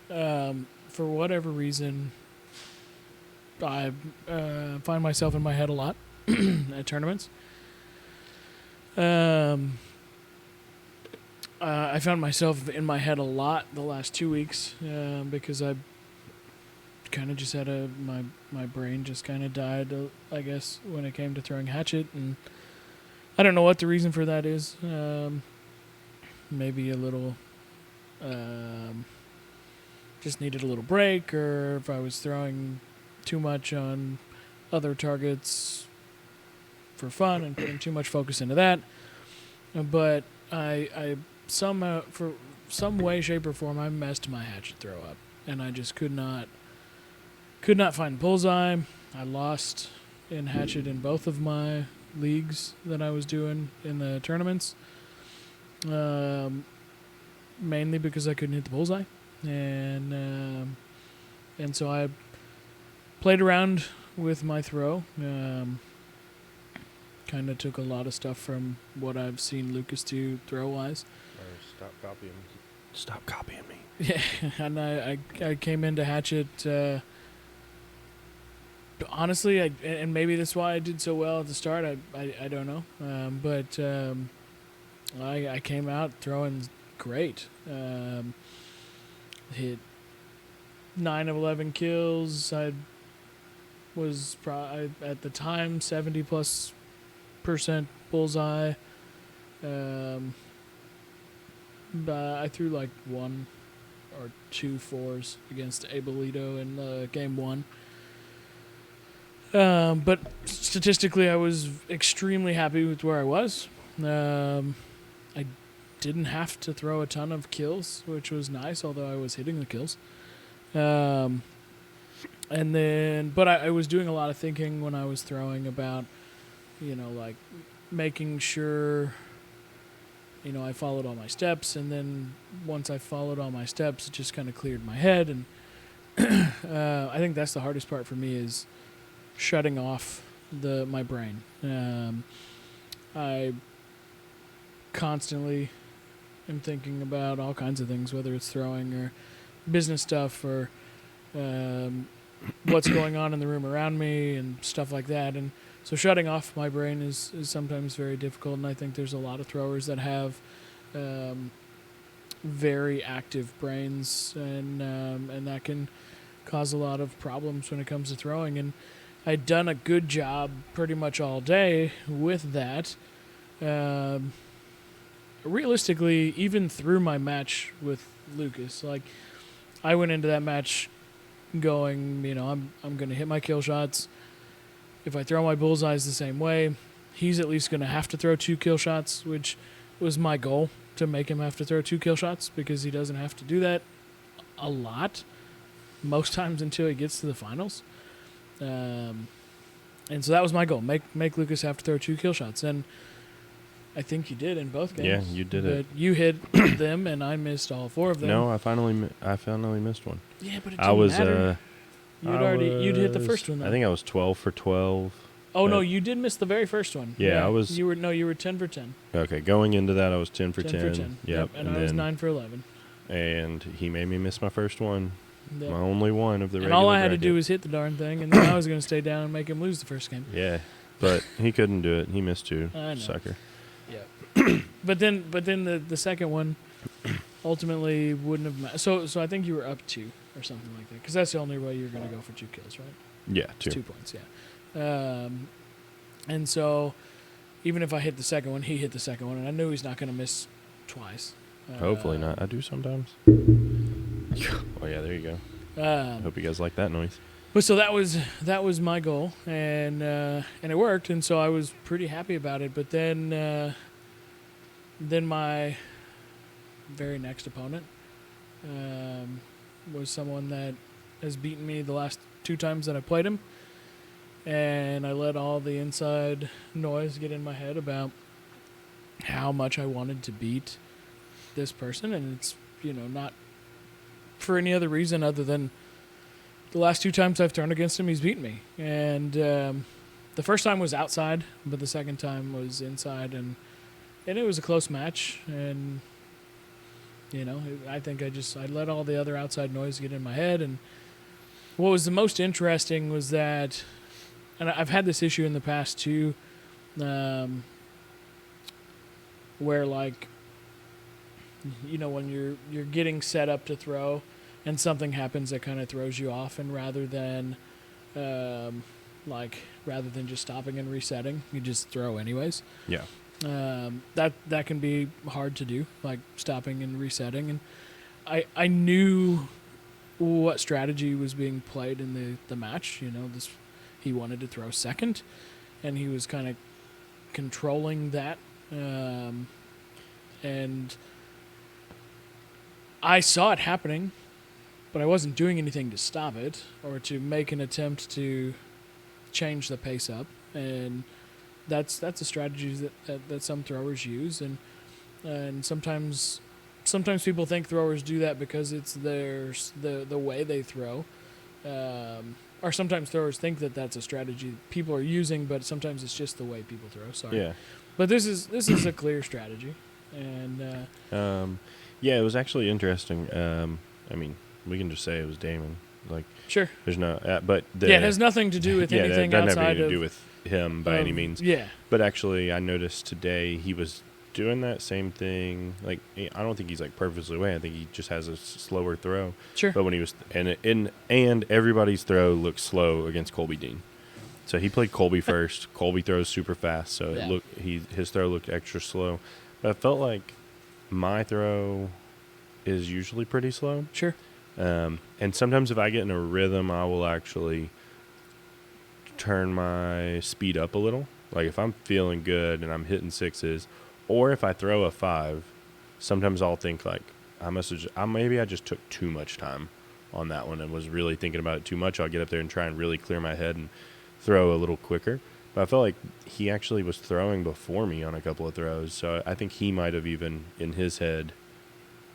for whatever reason, I find myself in my head a lot at tournaments. I found myself in my head a lot the last 2 weeks because I kind of just had my brain just kind of died, I guess, when it came to throwing hatchet, and I don't know what the reason for that is. Maybe a little, just needed a little break, or if I was throwing too much on other targets for fun and putting too much focus into that. But I somehow, for some way, shape, or form, I messed my hatchet throw up, and I just could not find bullseye. I lost in hatchet in both of my leagues that I was doing in the tournaments, mainly because I couldn't hit the bullseye, and so I played around with my throw. Kind of took a lot of stuff from what I've seen Lucas do throw-wise. Stop copying me. Yeah, and I came into hatchet. Honestly, and maybe that's why I did so well at the start. I don't know, but I came out throwing great. Hit 9 of 11 kills. I was at the time 70+% bullseye. But I threw like 1 or 2 4s against Abelito in game 1. But statistically, I was extremely happy with where I was. I didn't have to throw a ton of kills, which was nice, although I was hitting the kills. And then, but I was doing a lot of thinking when I was throwing about, like making sure, I followed all my steps. And then once I followed all my steps, it just kind of cleared my head. And I think that's the hardest part for me is shutting off my brain. I constantly am thinking about all kinds of things, whether it's throwing or business stuff or what's going on in the room around me and stuff like that. And so shutting off my brain is sometimes very difficult, and I think there's a lot of throwers that have very active brains, and that can cause a lot of problems when it comes to throwing. And I'd done a good job pretty much all day with that. Realistically, even through my match with Lucas, like I went into that match going, I'm going to hit my kill shots. If I throw my bullseyes the same way, he's at least going to have to throw 2 kill shots, which was my goal, to make him have to throw 2 kill shots, because he doesn't have to do that a lot, most times until he gets to the finals. And so that was my goal, make Lucas have to throw 2 kill shots, and I think you did in both games. Yeah, you did it. You hit them, and I missed all 4 of them. No, I finally missed one. Yeah, but it didn't matter. You'd hit the first one, though. I think I was 12 for 12. Oh, no, you did miss the very first one. Yeah, I was. You were 10 for 10. Okay, going into that, I was 10 for 10. 10 for 10. Yep. And I was 9 for 11. And he made me miss my first one. Yep. My only one of the regular And all I had bracket. to do was hit the darn thing, and then I was going to stay down and make him lose the first game. Yeah, but he couldn't do it. He missed 2. I know. Sucker. Yeah. But then the second one ultimately wouldn't have mattered. So I think you were up 2 or something like that, because that's the only way you're going to go for 2 kills, right? Yeah, 2. 2 points, yeah. And so even if I hit the second one, he hit the second one, and I knew he's not going to miss twice. Hopefully not. I do sometimes. Oh yeah, there you go. Hope you guys like that noise. But so that was my goal, and it worked, and so I was pretty happy about it. But then my very next opponent was someone that has beaten me the last 2 times that I played him, and I let all the inside noise get in my head about how much I wanted to beat this person, and it's not for any other reason other than the last 2 times I've thrown against him, he's beaten me. And the first time was outside, but the second time was inside, and it was a close match. And I think I let all the other outside noise get in my head. And what was the most interesting was that, and I've had this issue in the past too, where like, when you're getting set up to throw, and something happens that kind of throws you off, and rather than just stopping and resetting, you just throw anyways. Yeah. That can be hard to do, like stopping and resetting. And I knew what strategy was being played in the match. He wanted to throw second, and he was kind of controlling that. And I saw it happening, but I wasn't doing anything to stop it or to make an attempt to change the pace up. And that's a strategy that some throwers use, and sometimes people think throwers do that because it's the way they throw, or sometimes throwers think that that's a strategy people are using, but sometimes it's just the way people throw. Sorry. Yeah. But this is a clear strategy, and yeah, it was actually interesting. I mean, we can just say it was Damon. Like, sure, there's no, but it has nothing to do with anything that outside nothing to of do with him by any means. Yeah. But actually, I noticed today he was doing that same thing. Like, I don't think he's like purposely away. I think he just has a slower throw. Sure. But when he was and everybody's throw looked slow against Colby Dean. So he played Colby first. Colby throws super fast, so his throw looked extra slow. But I felt like my throw is usually pretty slow. Sure. And sometimes if I get in a rhythm, I will actually turn my speed up a little. Like if I'm feeling good and I'm hitting sixes, or if I throw a 5, sometimes I'll think like maybe I just took too much time on that one and was really thinking about it too much. I'll get up there and try and really clear my head and throw a little quicker. But I felt like he actually was throwing before me on a couple of throws, so I think he might have even in his head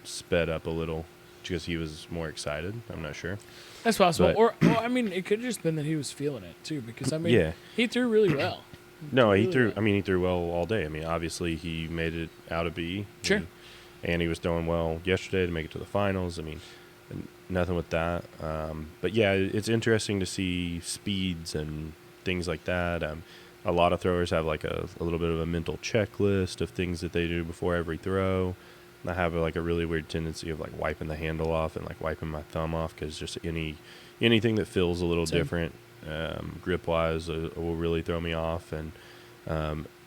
sped up a little because he was more excited. I'm not sure. That's possible. Or I mean, it could have just been that he was feeling it too, because I mean, he threw really well. No, he threw. Well. I mean, he threw well all day. I mean, obviously he made it out of B. Sure. And he was throwing well yesterday to make it to the finals. I mean, nothing with that. But yeah, it's interesting to see speeds and things like that. A lot of throwers have like a little bit of a mental checklist of things that they do before every throw. I have like a really weird tendency of like wiping the handle off and like wiping my thumb off, because just anything that feels a little different grip wise will really throw me off. And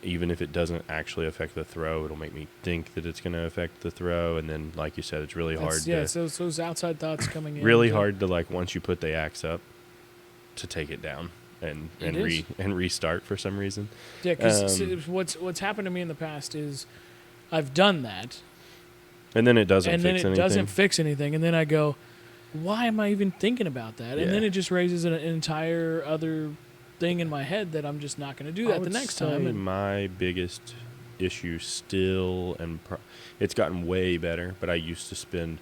even if it doesn't actually affect the throw, it'll make me think that it's going to affect the throw. And then, like you said, it's really hard. Yeah, so those outside thoughts coming in. Really hard to like once you put the axe up to take it down and restart for some reason. Yeah, because what's happened to me in the past is I've done that. And then it doesn't fix anything. And then I go, why am I even thinking about that? And then it just raises an entire other thing in my head that I'm just not going to do that the next time. And my biggest issue still, and it's gotten way better, but I used to spend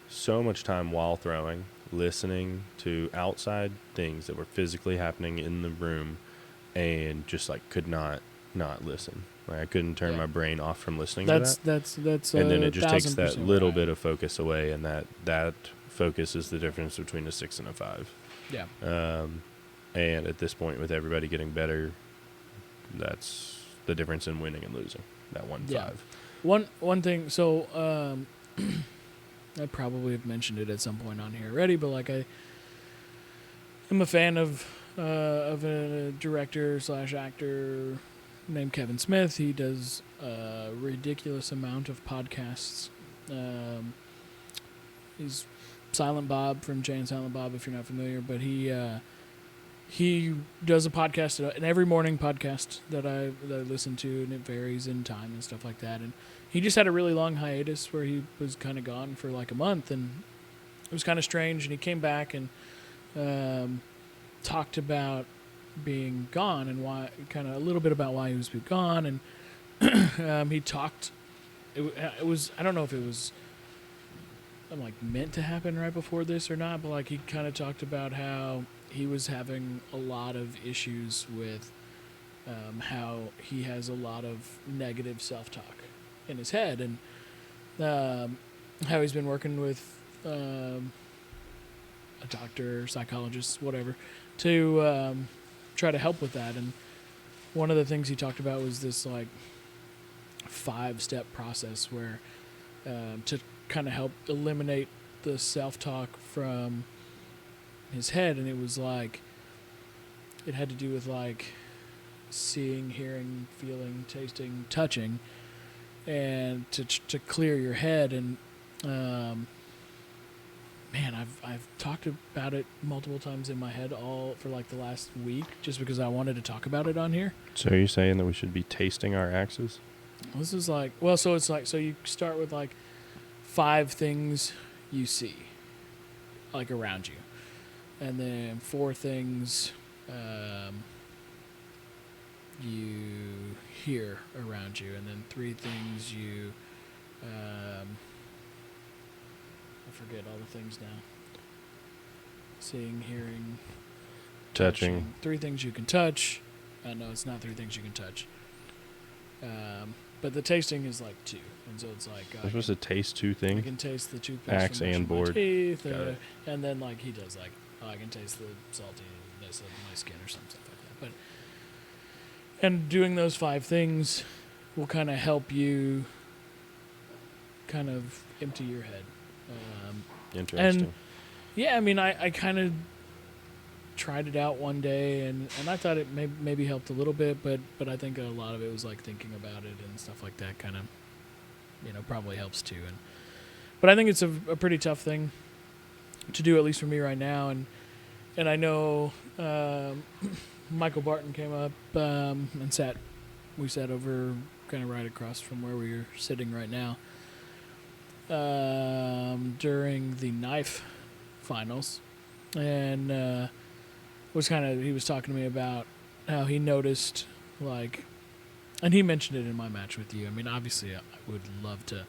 so much time while throwing listening to outside things that were physically happening in the room, and just like could not listen. Like I couldn't turn my brain off from listening to that. That's and then it just takes that little right. bit of focus away, and that focus is the difference between a 6 and a 5. Yeah. And at this point, with everybody getting better, that's the difference in winning and losing. That 1-5. One thing. So I probably have mentioned it at some point on here already, but like I'm a fan of a director / actor named Kevin Smith. He does a ridiculous amount of podcasts. He's Silent Bob from Jay and Silent Bob, if you're not familiar, but he does a podcast, an every morning podcast that I listen to, and it varies in time and stuff like that. And he just had a really long hiatus where he was kind of gone for like a month, and it was kind of strange. And he came back and talked about being gone and why, kind of a little bit about why he was gone. And he talked. It was, I don't know if it was like meant to happen right before this or not, but like he kind of talked about how he was having a lot of issues with how he has a lot of negative self-talk in his head, and how he's been working with a doctor, psychologist, whatever, to try to help with that. And one of the things he talked about was this like 5-step process where to kind of help eliminate the self-talk from his head, and it was like it had to do with like seeing, hearing, feeling, tasting, touching, and to clear your head. And man, I've talked about it multiple times in my head all for like the last week, just because I wanted to talk about it on here. So are you saying that we should be tasting our axes? This is like, well, so it's like, so you start with like 5 things you see, like around you, and then 4 things you hear around you, and then 3 things you I forget all the things now. Seeing, hearing, Touching. 3 things you can touch. No, it's not 3 things you can touch. But the tasting is like 2, and so it's like I'm supposed to taste 2 I things. can taste the toothpaste Axe from and brushing my board. teeth, Got it. and then like he does like I can taste the saltiness of my skin or something like that. But and doing those 5 things will kind of help you kind of empty your head. Interesting. And yeah, I mean, I kind of tried it out one day, and I thought it maybe helped a little bit, but I think a lot of it was like thinking about it and stuff like that kind of, probably helps too. But I think it's a pretty tough thing to do, at least for me right now. And I know Michael Barton came up and we sat over kind of right across from where we are sitting right now during the knife finals, and he was talking to me about how he noticed, like, and he mentioned it in my match with you. I mean, obviously I would love to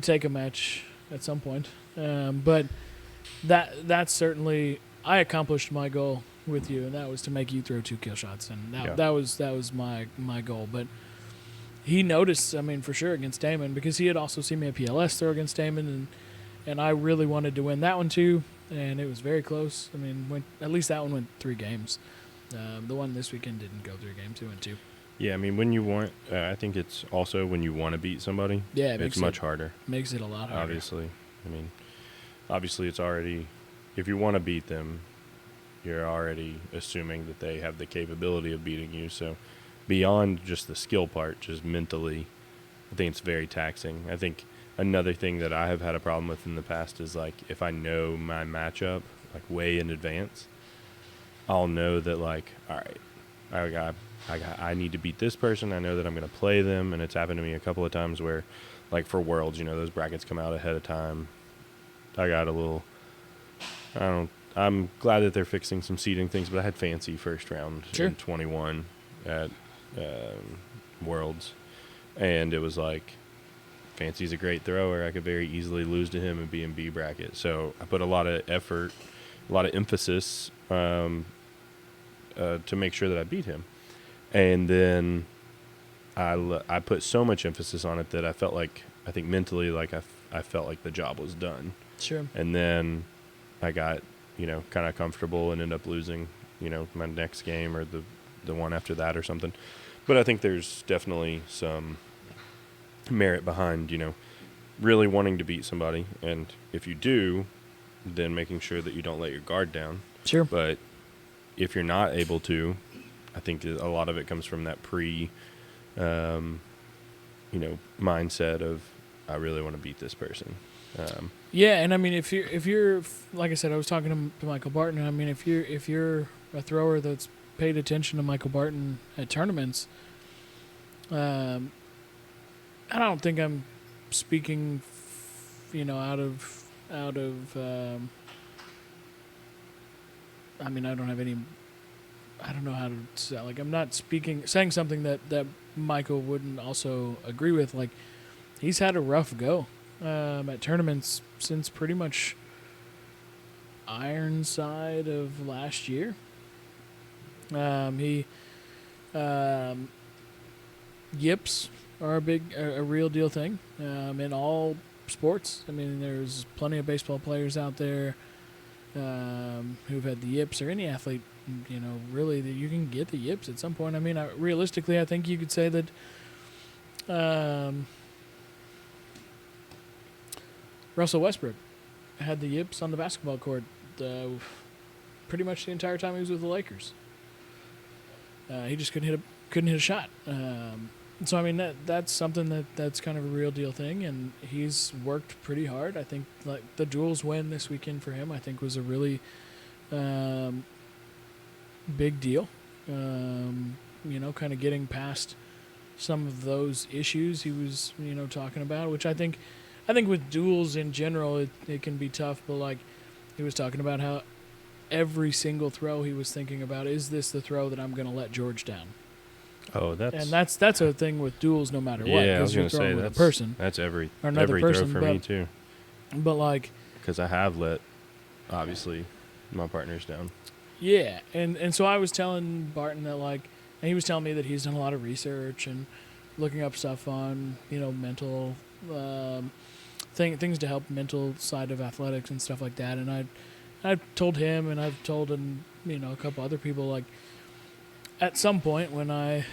take a match at some point, but that's certainly, I accomplished my goal with you, and that was to make you throw 2 kill shots, and that was my goal. But he noticed, I mean, for sure against Damon, because he had also seen me at PLS throw against Damon, and I really wanted to win that one too, and it was very close. I mean, at least that one went 3 games. The one this weekend didn't go 3 games; it went 2. Yeah, I mean, when you want, I think it's also when you want to beat somebody. Yeah, it's much harder. Makes it a lot harder. Obviously, I mean, it's already, if you want to beat them, you're already assuming that they have the capability of beating you. So beyond just the skill part, just mentally, I think it's very taxing. I think another thing that I have had a problem with in the past is, like, if I know my matchup, like, way in advance, I'll know that, like, all right, I need to beat this person. I know that I'm going to play them, and it's happened to me a couple of times where, like, for Worlds, those brackets come out ahead of time. I got a little, I'm glad that they're fixing some seeding things, but I had Fancy first round in 21 at Worlds, and it was like, Fancy's a great thrower. I could very easily lose to him and be in B bracket. So I put a lot of effort, a lot of emphasis to make sure that I beat him. And then I put so much emphasis on it that I felt like, I think mentally, like I felt like the job was done. Sure. And then I got, kind of comfortable and ended up losing, my next game or the one after that or something. But I think there's definitely some merit behind, really wanting to beat somebody. And if you do, then making sure that you don't let your guard down. Sure. But if you're not able to, I think a lot of it comes from that mindset of, I really want to beat this person. Yeah, and I mean, if you're like I said, I was talking to Michael Barton. I mean, if you're a thrower that's paid attention to Michael Barton at tournaments, I don't think I'm speaking, out of. I mean, I don't have any. I don't know how to say. Like, I'm not saying something that Michael wouldn't also agree with. Like, he's had a rough go at tournaments since pretty much Ironside of last year. He yips are a real deal thing in all sports. I mean, there's plenty of baseball players out there who've had the yips, or any athlete, really, that you can get the yips at some point. I mean, realistically, I think you could say that Russell Westbrook had the yips on the basketball court pretty much the entire time he was with the Lakers. He just couldn't hit a shot. So I mean that's something that's kind of a real deal thing, and he's worked pretty hard. I think like the Jules win this weekend for him, I think was a really big deal. Kind of getting past some of those issues he was talking about, which I think with duels in general it can be tough, but like he was talking about how every single throw he was thinking about, is this the throw that I'm going to let George down? Oh, that's a thing with duels, no matter what. Yeah, I was going to to say that's a person. That's every person, throw for me too. But like, because I have let obviously my partners down. Yeah, and so I was telling Barton that and he was telling me that he's done a lot of research and looking up stuff on mental things to help mental side of athletics and stuff like that. And I told him, and I've told a couple other people, like, at some point when I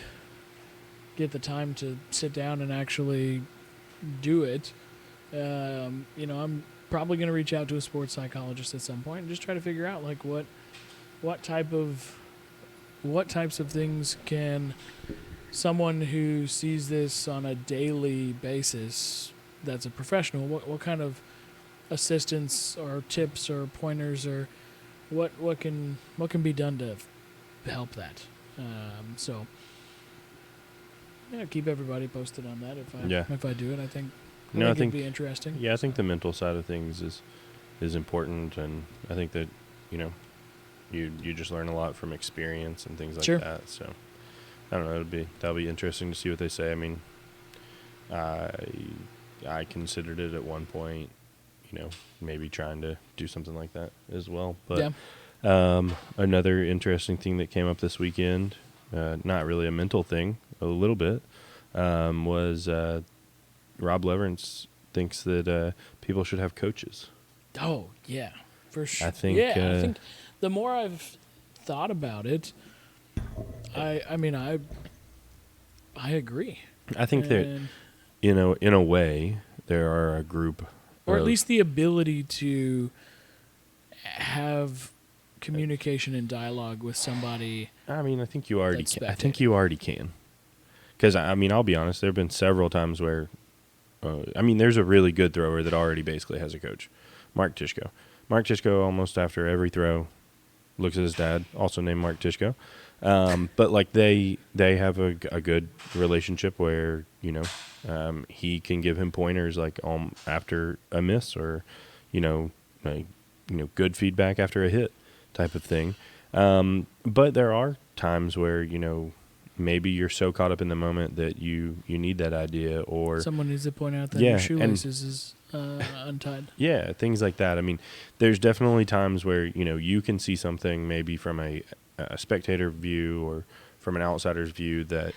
get the time to sit down and actually do it, I'm probably going to reach out to a sports psychologist at some point and just try to figure out like what types of things can someone who sees this on a daily basis, that's a professional, what kind of assistance or tips or pointers or what can be done to help that. So keep everybody posted on that if I do it. I think it'd be interesting. Yeah, I think the mental side of things is important, and I think that you just learn a lot from experience and things like that. So I don't know, that'll be interesting to see what they say. I mean, I considered it at one point, maybe trying to do something like that as well. But another interesting thing that came up this weekend, not really a mental thing, a little bit, was Rob Leverance thinks that people should have coaches. Oh, yeah, for sure. I think the more I've thought about it, I agree. I think that, in a way, there are a group, or at least the ability to have communication and dialogue with somebody. I mean, I think you already can. I think you already can. Because, I'll be honest, there have been several times where, there's a really good thrower that already basically has a coach, Mark Tishko. Mark Tishko, almost after every throw, looks at his dad, also named Mark Tishko. But like they have a good relationship where he can give him pointers like after a miss, or good feedback after a hit type of thing. But there are times where maybe you're so caught up in the moment that you need that idea, or someone needs to point out that your shoelaces is untied. Yeah, things like that. I mean, there's definitely times where you can see something maybe from a spectator view or from an outsider's view that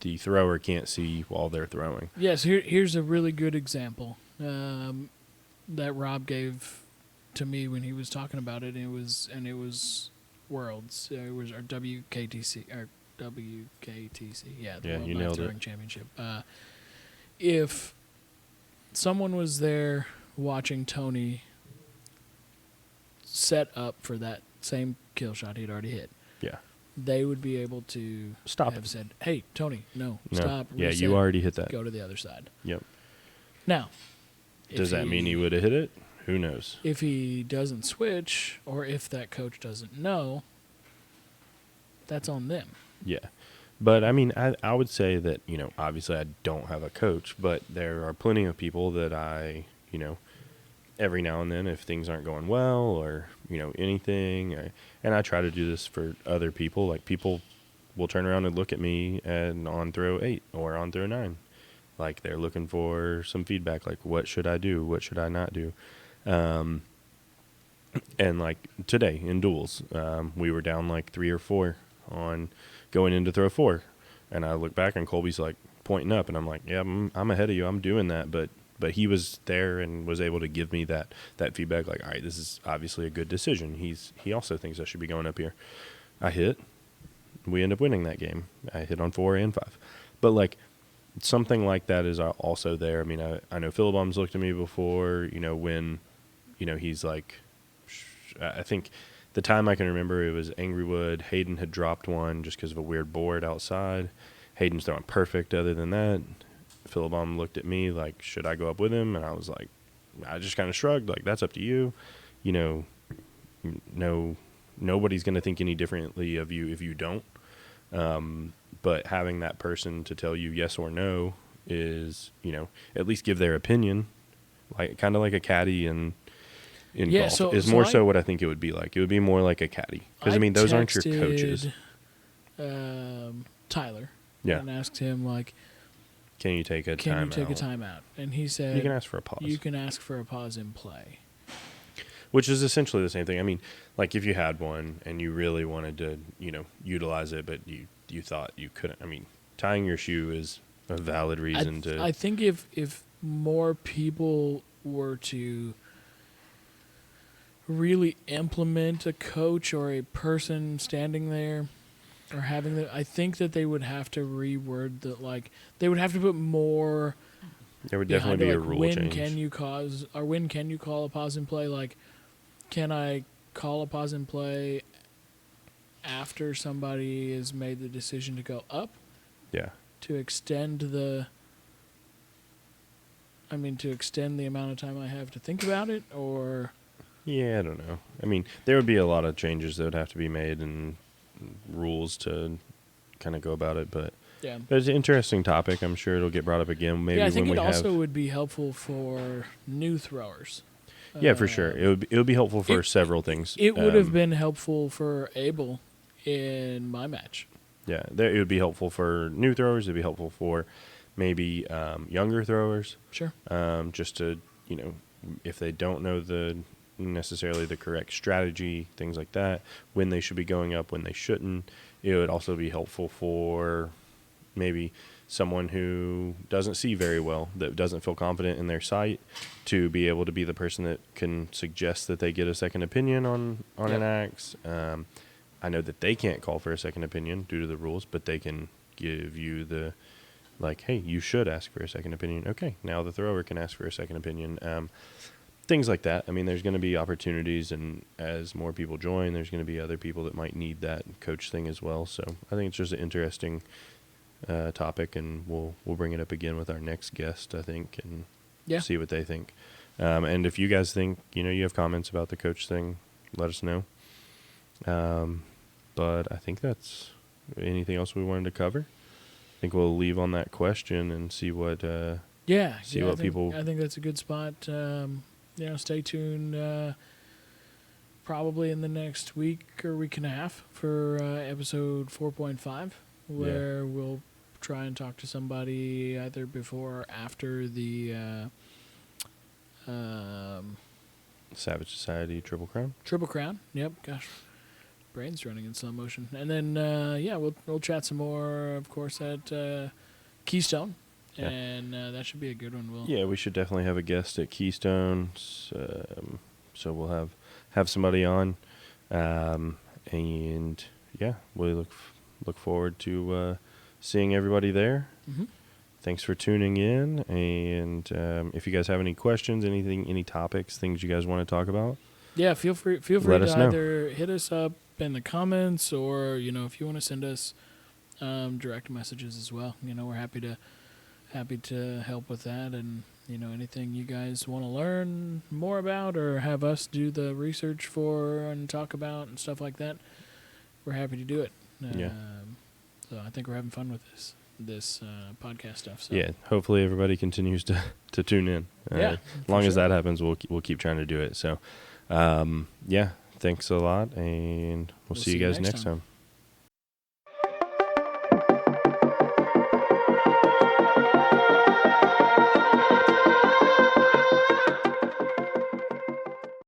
the thrower can't see while they're throwing. Yes, here's a really good example that Rob gave to me when he was talking about it. It was Worlds. It was our WKTC. Yeah, the World you Night nailed Throwing it. Championship. If someone was there watching Tony set up for that same kill shot he'd already hit, they would be able to have said, "Hey, Tony, no, stop." Yeah, reset, you already hit that. Go to the other side. Yep. Now, does that mean he would have hit it? Who knows? If he doesn't switch, or if that coach doesn't know, that's on them. Yeah. But, I would say that, obviously I don't have a coach, but there are plenty of people that I, every now and then, if things aren't going well or, anything, and I try to do this for other people. Like, people will turn around and look at me and on throw 8 or on throw 9. Like they're looking for some feedback, like what should I do? What should I not do? And like today in duels, we were down like 3 or 4 on going in to throw 4. And I look back and Colby's like pointing up and I'm like, yeah, I'm ahead of you. I'm doing that. But he was there and was able to give me that feedback. Like, all right, this is obviously a good decision. He also thinks I should be going up here. I hit. We end up winning that game. I hit on 4 and 5. But like something like that is also there. I mean, I know Philibom's looked at me before, when, he's like, I think the time I can remember it was Angrywood. Hayden had dropped one just because of a weird board outside. Hayden's throwing perfect other than that. Philibom looked at me like, should I go up with him? And I was like, I just kind of shrugged, like, that's up to you. No, nobody's going to think any differently of you if you don't. But having that person to tell you yes or no is, at least give their opinion, like kind of like a caddy in golf is more so what I think it would be like. It would be more like a caddy because those aren't your coaches. Tyler, and asked him like, can you take a timeout? And he said, you can ask for a pause. You can ask for a pause in play. Which is essentially the same thing. I mean, like if you had one and you really wanted to, utilize it, but you thought you couldn't. I mean, tying your shoe is a valid reason to. I think if more people were to really implement a coach or a person standing there or having that, I think that they would have to reword they would have to put more. There would definitely be a rule change. When can you call a pause in play? Like, can I call a pause in play after somebody has made the decision to go up? Yeah. To extend the amount of time I have to think about it, or. Yeah, I don't know. I mean, there would be a lot of changes that would have to be made and rules to kind of go about it, but yeah, it's an interesting topic. I'm sure it'll get brought up again. Maybe I think when it also would be helpful for new throwers. Yeah, for sure. It would be helpful for several things. It would have been helpful for Abel in my match. Yeah, it would be helpful for new throwers. It'd be helpful for maybe younger throwers. Sure. Just to, if they don't know necessarily the correct strategy, things like that, when they should be going up, when they shouldn't. It would also be helpful for maybe someone who doesn't see very well, that doesn't feel confident in their sight, to be able to be the person that can suggest that they get a second opinion on an axe. I know that they can't call for a second opinion due to the rules, but they can give you the, like, hey, you should ask for a second opinion. Okay, now the thrower can ask for a second opinion. Things like that. I mean, there's going to be opportunities, and as more people join, there's going to be other people that might need that coach thing as well. So I think it's just an interesting topic, and we'll bring it up again with our next guest, I think, and see what they think. And if you guys think, you have comments about the coach thing, let us know. But I think that's anything else we wanted to cover. I think we'll leave on that question and see what people. I think that's a good spot. Stay tuned. Probably in the next week or week and a half for episode 4.5, where we'll try and talk to somebody either before or after the Savage Society Triple Crown. Triple Crown. Yep. Gosh, brain's running in slow motion. And then we'll chat some more, of course, at Keystone. Yeah. And that should be a good one. We should definitely have a guest at Keystone. So we'll have somebody on, and we look forward to seeing everybody there. Mm-hmm. Thanks for tuning in. And if you guys have any questions, any topics, things you guys want to talk about, feel free to either hit us up in the comments, or if you want to send us direct messages as well. We're happy to help with that, and anything you guys want to learn more about or have us do the research for and talk about and stuff like that, we're happy to do it. So I think we're having fun with this podcast stuff. So. Yeah, hopefully everybody continues to tune in. As long as that happens, we'll keep trying to do it. So, thanks a lot, and we'll see you guys next time.